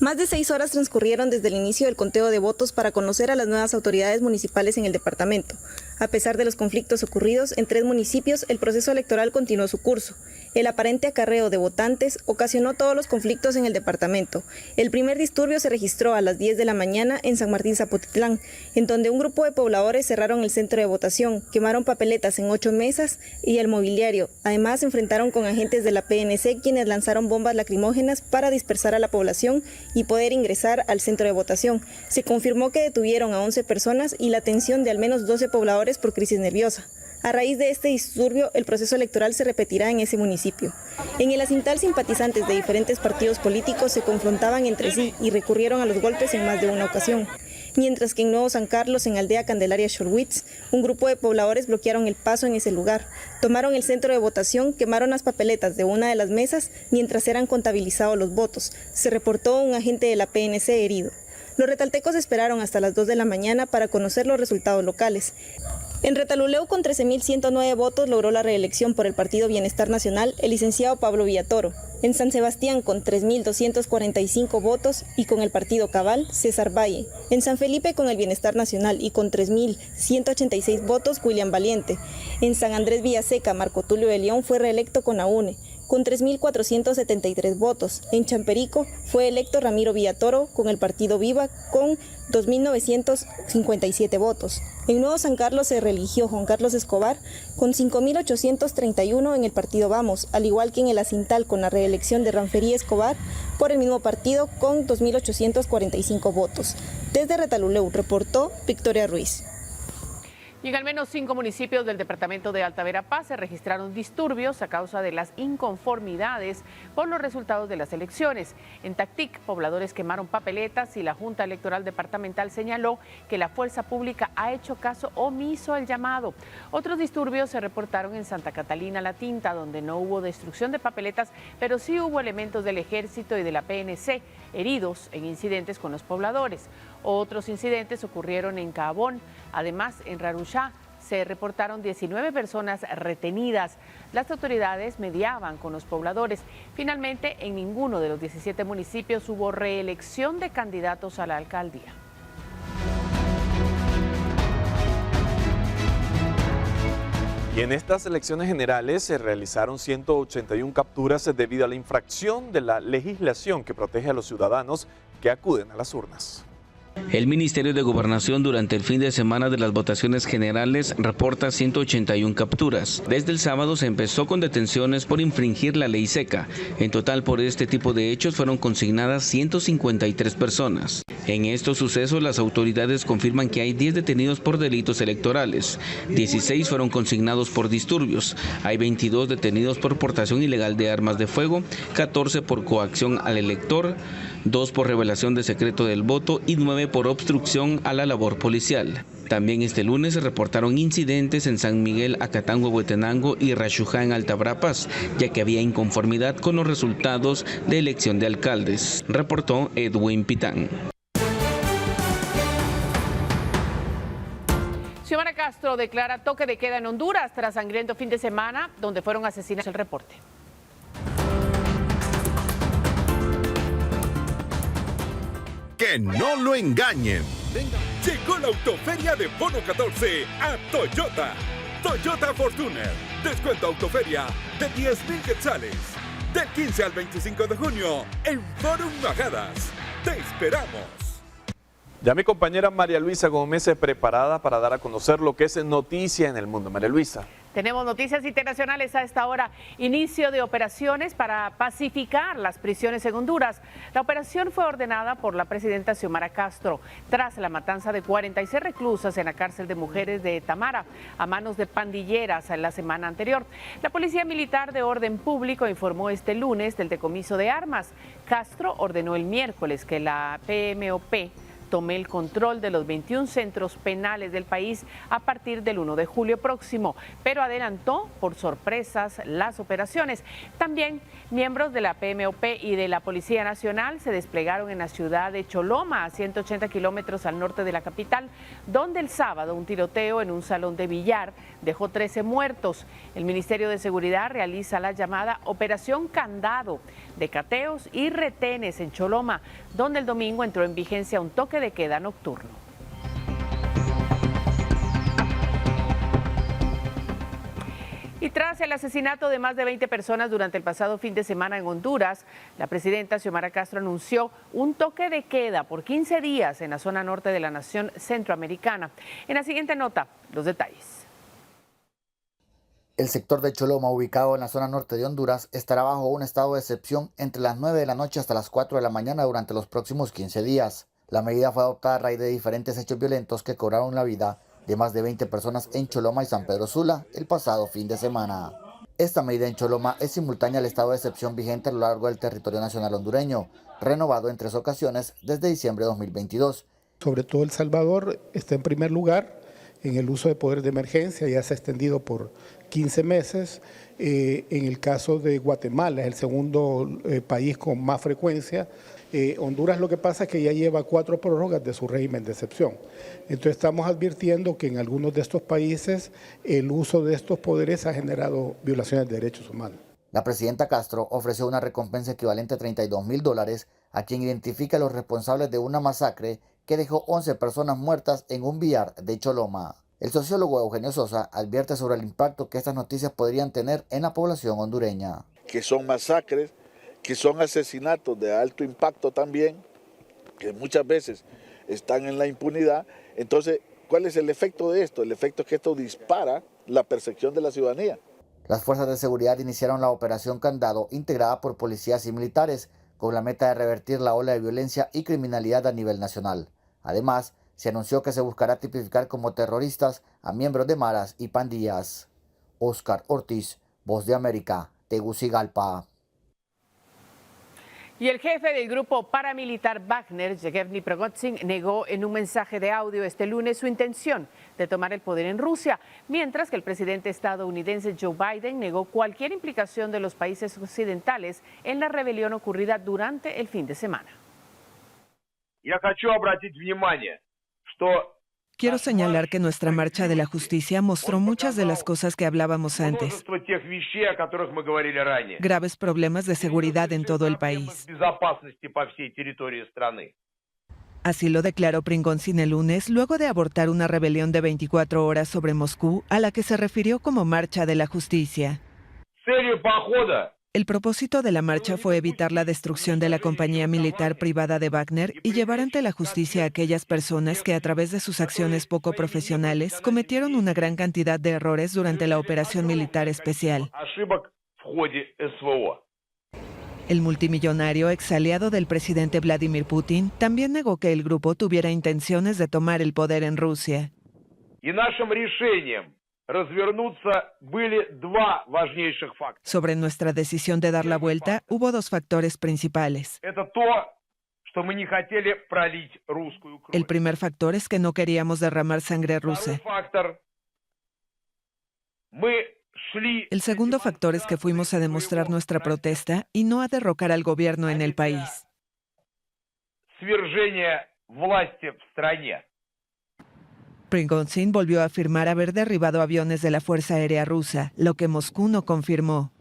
Más de 6 horas transcurrieron desde el inicio del conteo de votos para conocer a las nuevas autoridades municipales en el departamento. A pesar de los conflictos ocurridos en 3 municipios, el proceso electoral continuó su curso. El aparente acarreo de votantes ocasionó todos los conflictos en el departamento. El primer disturbio se registró a las 10 de la mañana en San Martín Zapotitlán, en donde un grupo de pobladores cerraron el centro de votación, quemaron papeletas en 8 mesas y el mobiliario. Además, se enfrentaron con agentes de la PNC, quienes lanzaron bombas lacrimógenas para dispersar a la población y poder ingresar al centro de votación. Se confirmó que detuvieron a 11 personas y la atención de al menos 12 pobladores por crisis nerviosa. A raíz de este disturbio, el proceso electoral se repetirá en ese municipio. En el Acintal, simpatizantes de diferentes partidos políticos se confrontaban entre sí y recurrieron a los golpes en más de una ocasión. Mientras que en Nuevo San Carlos, en Aldea Candelaria Shorwitz, un grupo de pobladores bloquearon el paso en ese lugar. Tomaron el centro de votación, quemaron las papeletas de una de las mesas mientras eran contabilizados los votos. Se reportó un agente de la PNC herido. Los retaltecos esperaron hasta las 2 de la mañana para conocer los resultados locales. En Retaluleu, con 13.109 votos, logró la reelección por el Partido Bienestar Nacional el licenciado Pablo Villatoro. En San Sebastián, con 3.245 votos y con el Partido Cabal, César Valle. En San Felipe, con el Bienestar Nacional y con 3.186 votos, William Valiente. En San Andrés Villaseca, Marco Tulio de León fue reelecto con AUNE, con 3.473 votos. En Champerico fue electo Ramiro Villatoro con el Partido Viva con 2.957 votos. En Nuevo San Carlos se reeligió Juan Carlos Escobar con 5.831 en el Partido Vamos, al igual que en el Acintal con la reelección de Ranferí Escobar por el mismo partido con 2.845 votos. Desde Retaluleu reportó Victoria Ruiz. Y en al menos 5 municipios del departamento de Alta Verapaz se registraron disturbios a causa de las inconformidades por los resultados de las elecciones. En Tactic, pobladores quemaron papeletas y la Junta Electoral Departamental señaló que la fuerza pública ha hecho caso omiso al llamado. Otros disturbios se reportaron en Santa Catalina La Tinta, donde no hubo destrucción de papeletas, pero sí hubo elementos del Ejército y de la PNC heridos en incidentes con los pobladores. Otros incidentes ocurrieron en Cabón. Además, en Raruchá se reportaron 19 personas retenidas. Las autoridades mediaban con los pobladores. Finalmente, en ninguno de los 17 municipios hubo reelección de candidatos a la alcaldía. Y en estas elecciones generales se realizaron 181 capturas debido a la infracción de la legislación que protege a los ciudadanos que acuden a las urnas. El Ministerio de Gobernación durante el fin de semana de las votaciones generales reporta 181 capturas. Desde el sábado se empezó con detenciones por infringir la ley seca. En total, por este tipo de hechos fueron consignadas 153 personas. En estos sucesos, las autoridades confirman que hay 10 detenidos por delitos electorales. 16 fueron consignados por disturbios. Hay 22 detenidos por portación ilegal de armas de fuego, 14 por coacción al elector, 2 por revelación de secreto del voto y 9 por obstrucción a la labor policial. También este lunes se reportaron incidentes en San Miguel, Acatango, Huetenango y Raxujá en Alta Verapaz, ya que había inconformidad con los resultados de elección de alcaldes, reportó Edwin Pitán. Xiomara Castro declara toque de queda en Honduras tras sangriento fin de semana donde fueron asesinados. El reporte. Que no lo engañen. Llegó la autoferia de Bono 14 a Toyota. Toyota Fortuner. Descuento autoferia de 10,000 quetzales. Del 15 al 25 de junio en Forum Bajadas. Te esperamos. Ya mi compañera María Luisa Gómez es preparada para dar a conocer lo que es noticia en el mundo. María Luisa. Tenemos noticias internacionales a esta hora. Inicio de operaciones para pacificar las prisiones en Honduras. La operación fue ordenada por la presidenta Xiomara Castro tras la matanza de 46 reclusas en la cárcel de mujeres de Tamara a manos de pandilleras en la semana anterior. La Policía Militar de Orden Público informó este lunes del decomiso de armas. Castro ordenó el miércoles que la PMOP tome el control de los 21 centros penales del país a partir del 1 de julio próximo, pero adelantó por sorpresas las operaciones. También miembros de la PMOP y de la Policía Nacional se desplegaron en la ciudad de Choloma, a 180 kilómetros al norte de la capital, donde el sábado un tiroteo en un salón de billar dejó 13 muertos. El Ministerio de Seguridad realiza la llamada Operación Candado de cateos y retenes en Choloma, donde el domingo entró en vigencia un toque de queda nocturno. Y tras el asesinato de más de 20 personas durante el pasado fin de semana en Honduras, la presidenta Xiomara Castro anunció un toque de queda por 15 días en la zona norte de la nación centroamericana. En la siguiente nota, los detalles. El sector de Choloma, ubicado en la zona norte de Honduras, estará bajo un estado de excepción entre las 9 de la noche hasta las 4 de la mañana durante los próximos 15 días. La medida fue adoptada a raíz de diferentes hechos violentos que cobraron la vida de más de 20 personas en Choloma y San Pedro Sula el pasado fin de semana. Esta medida en Choloma es simultánea al estado de excepción vigente a lo largo del territorio nacional hondureño, renovado en 3 ocasiones desde diciembre de 2022. Sobre todo El Salvador está en primer lugar en el uso de poder de emergencia, ya se ha extendido por 15 meses. En el caso de Guatemala es el segundo país con más frecuencia. Honduras lo que pasa es que ya lleva 4 prórrogas de su régimen de excepción. Entonces estamos advirtiendo que en algunos de estos países el uso de estos poderes ha generado violaciones de derechos humanos. La presidenta Castro ofreció una recompensa equivalente a $32.000 a quien identifique a los responsables de una masacre que dejó 11 personas muertas en un billar de Choloma. El sociólogo Eugenio Sosa advierte sobre el impacto que estas noticias podrían tener en la población hondureña. Que son masacres, que son asesinatos de alto impacto también, que muchas veces están en la impunidad. Entonces, ¿cuál es el efecto de esto? El efecto es que esto dispara la percepción de la ciudadanía. Las fuerzas de seguridad iniciaron la operación Candado, integrada por policías y militares, con la meta de revertir la ola de violencia y criminalidad a nivel nacional. Además, se anunció que se buscará tipificar como terroristas a miembros de maras y pandillas. Oscar Ortiz, Voz de América, Tegucigalpa. Y el jefe del grupo paramilitar Wagner, Yevgeny Prigozhin, negó en un mensaje de audio este lunes su intención de tomar el poder en Rusia, mientras que el presidente estadounidense Joe Biden negó cualquier implicación de los países occidentales en la rebelión ocurrida durante el fin de semana. Quiero señalar que nuestra marcha de la justicia mostró muchas de las cosas que hablábamos antes. Graves problemas de seguridad en todo el país. Así lo declaró Prigozhin el lunes, luego de abortar una rebelión de 24 horas sobre Moscú, a la que se refirió como Marcha de la Justicia. El propósito de la marcha fue evitar la destrucción de la compañía militar privada de Wagner y llevar ante la justicia a aquellas personas que a través de sus acciones poco profesionales cometieron una gran cantidad de errores durante la operación militar especial. El multimillonario exaliado del presidente Vladimir Putin también negó que el grupo tuviera intenciones de tomar el poder en Rusia. Sobre nuestra decisión de dar la vuelta, hubo 2 factores principales. El primer factor es que no queríamos derramar sangre rusa. El segundo factor es que fuimos a demostrar nuestra protesta y no a derrocar al gobierno en el país. Prigozhin volvió a afirmar haber derribado aviones de la Fuerza Aérea Rusa, lo que Moscú no confirmó.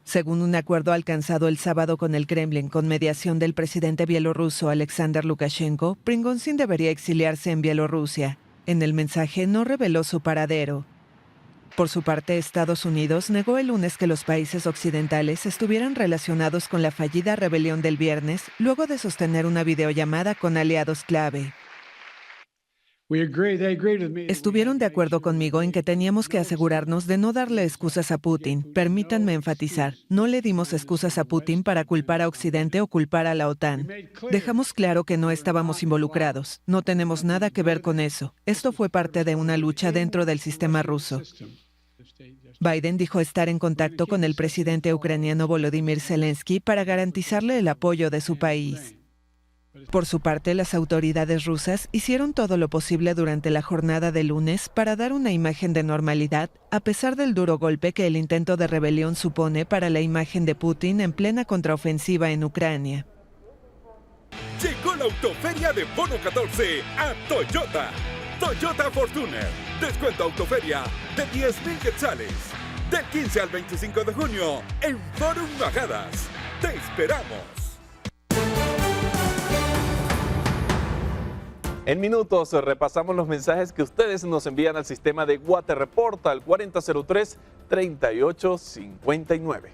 Según un acuerdo alcanzado el sábado con el Kremlin con mediación del presidente bielorruso Alexander Lukashenko, Prigozhin debería exiliarse en Bielorrusia. En el mensaje no reveló su paradero. Por su parte, Estados Unidos negó el lunes que los países occidentales estuvieran relacionados con la fallida rebelión del viernes, luego de sostener una videollamada con aliados clave. Estuvieron de acuerdo conmigo en que teníamos que asegurarnos de no darle excusas a Putin. Permítanme enfatizar, no le dimos excusas a Putin para culpar a Occidente o culpar a la OTAN. Dejamos claro que no estábamos involucrados. No tenemos nada que ver con eso. Esto fue parte de una lucha dentro del sistema ruso. Biden dijo estar en contacto con el presidente ucraniano Volodymyr Zelensky para garantizarle el apoyo de su país. Por su parte, las autoridades rusas hicieron todo lo posible durante la jornada de lunes para dar una imagen de normalidad, a pesar del duro golpe que el intento de rebelión supone para la imagen de Putin en plena contraofensiva en Ucrania. Llegó la Autoferia de Bono 14 a Toyota. Toyota Fortuner. Descuento Autoferia de 10,000 quetzales. Del 15 al 25 de junio en Forum Bajadas. ¡Te esperamos! En minutos repasamos los mensajes que ustedes nos envían al sistema de Guate Reporta al 4003-3859.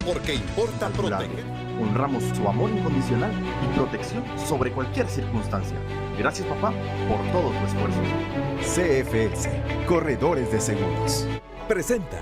Porque importa proteger. Honramos su amor incondicional y protección sobre cualquier circunstancia. Gracias, papá, por todo tu esfuerzo. CFS, Corredores de Seguros. Presenta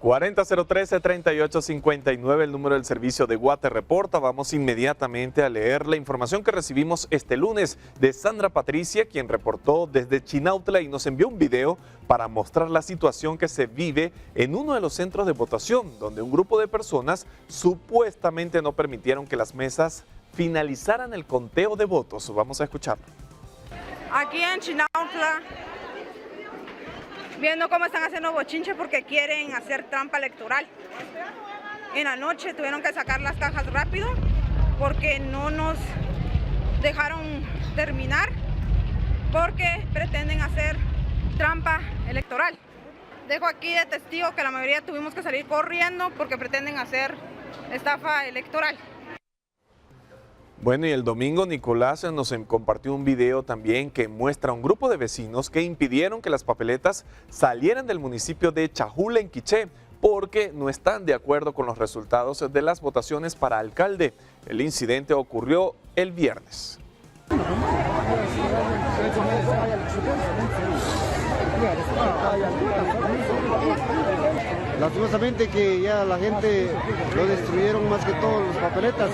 4003-3859, el número del servicio de Guate Reporta. Vamos inmediatamente a leer la información que recibimos este lunes de Sandra Patricia, quien reportó desde Chinautla y nos envió un video para mostrar la situación que se vive en uno de los centros de votación, donde un grupo de personas supuestamente no permitieron que las mesas finalizaran el conteo de votos. Vamos a escucharlo. Aquí en Chinautla, viendo cómo están haciendo bochinche porque quieren hacer trampa electoral. En la noche tuvieron que sacar las cajas rápido porque no nos dejaron terminar porque pretenden hacer trampa electoral. Dejo aquí de testigo que la mayoría tuvimos que salir corriendo porque pretenden hacer estafa electoral. Bueno, y el domingo Nicolás nos compartió un video también que muestra a un grupo de vecinos que impidieron que las papeletas salieran del municipio de Chajul, en Quiché, porque no están de acuerdo con los resultados de las votaciones para alcalde. El incidente ocurrió el viernes. Lastimosamente que ya la gente lo destruyeron más que todo los papeletas.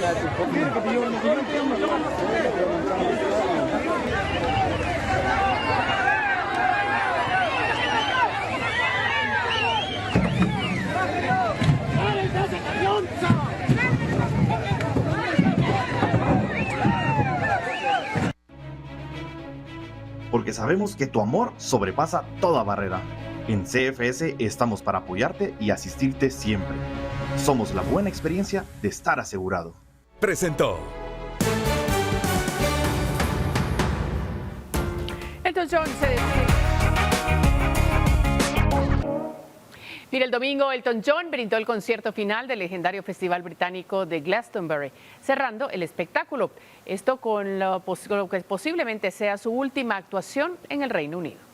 Porque sabemos que tu amor sobrepasa toda barrera. En CFS estamos para apoyarte y asistirte siempre. Somos la buena experiencia de estar asegurado. Presentó. Elton John se despide. Mira, el domingo Elton John brindó el concierto final del legendario Festival Británico de Glastonbury, cerrando el espectáculo. Esto con lo que posiblemente sea su última actuación en el Reino Unido.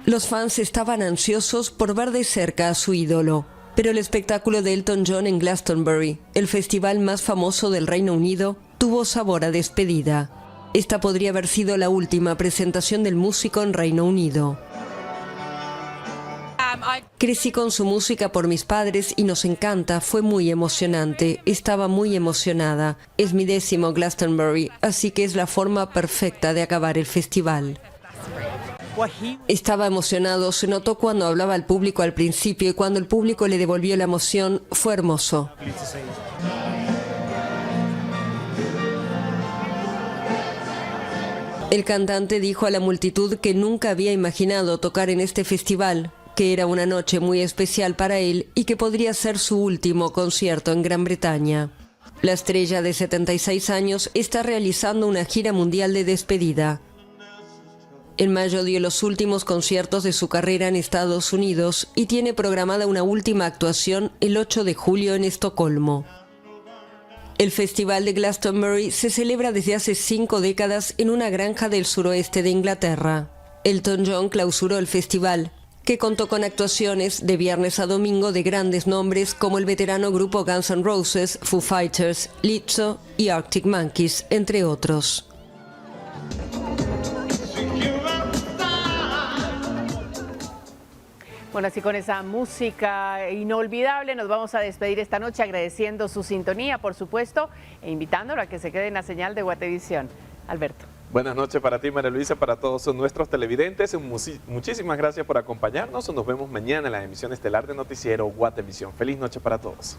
Los fans estaban ansiosos por ver de cerca a su ídolo, pero el espectáculo de Elton John en Glastonbury, el festival más famoso del Reino Unido, tuvo sabor a despedida. Esta podría haber sido la última presentación del músico en Reino Unido. Crecí con su música por mis padres y nos encanta, fue muy emocionante, estaba muy emocionada. Es mi 10º Glastonbury, así que es la forma perfecta de acabar el festival. Estaba emocionado, se notó cuando hablaba al público al principio y cuando el público le devolvió la emoción, fue hermoso. El cantante dijo a la multitud que nunca había imaginado tocar en este festival, que era una noche muy especial para él y que podría ser su último concierto en Gran Bretaña. La estrella de 76 años está realizando una gira mundial de despedida. En mayo dio los últimos conciertos de su carrera en Estados Unidos y tiene programada una última actuación el 8 de julio en Estocolmo. El Festival de Glastonbury se celebra desde hace 5 décadas en una granja del suroeste de Inglaterra. Elton John clausuró el festival, que contó con actuaciones de viernes a domingo de grandes nombres como el veterano grupo Guns N' Roses, Foo Fighters, Lizzo y Arctic Monkeys, entre otros. Bueno, así con esa música inolvidable nos vamos a despedir esta noche agradeciendo su sintonía, por supuesto, e invitándolo a que se quede en la señal de Guatevisión. Alberto. Buenas noches para ti, María Luisa, para todos nuestros televidentes. Muchísimas gracias por acompañarnos. Nos vemos mañana en la emisión estelar de Noticiero Guatevisión. Feliz noche para todos.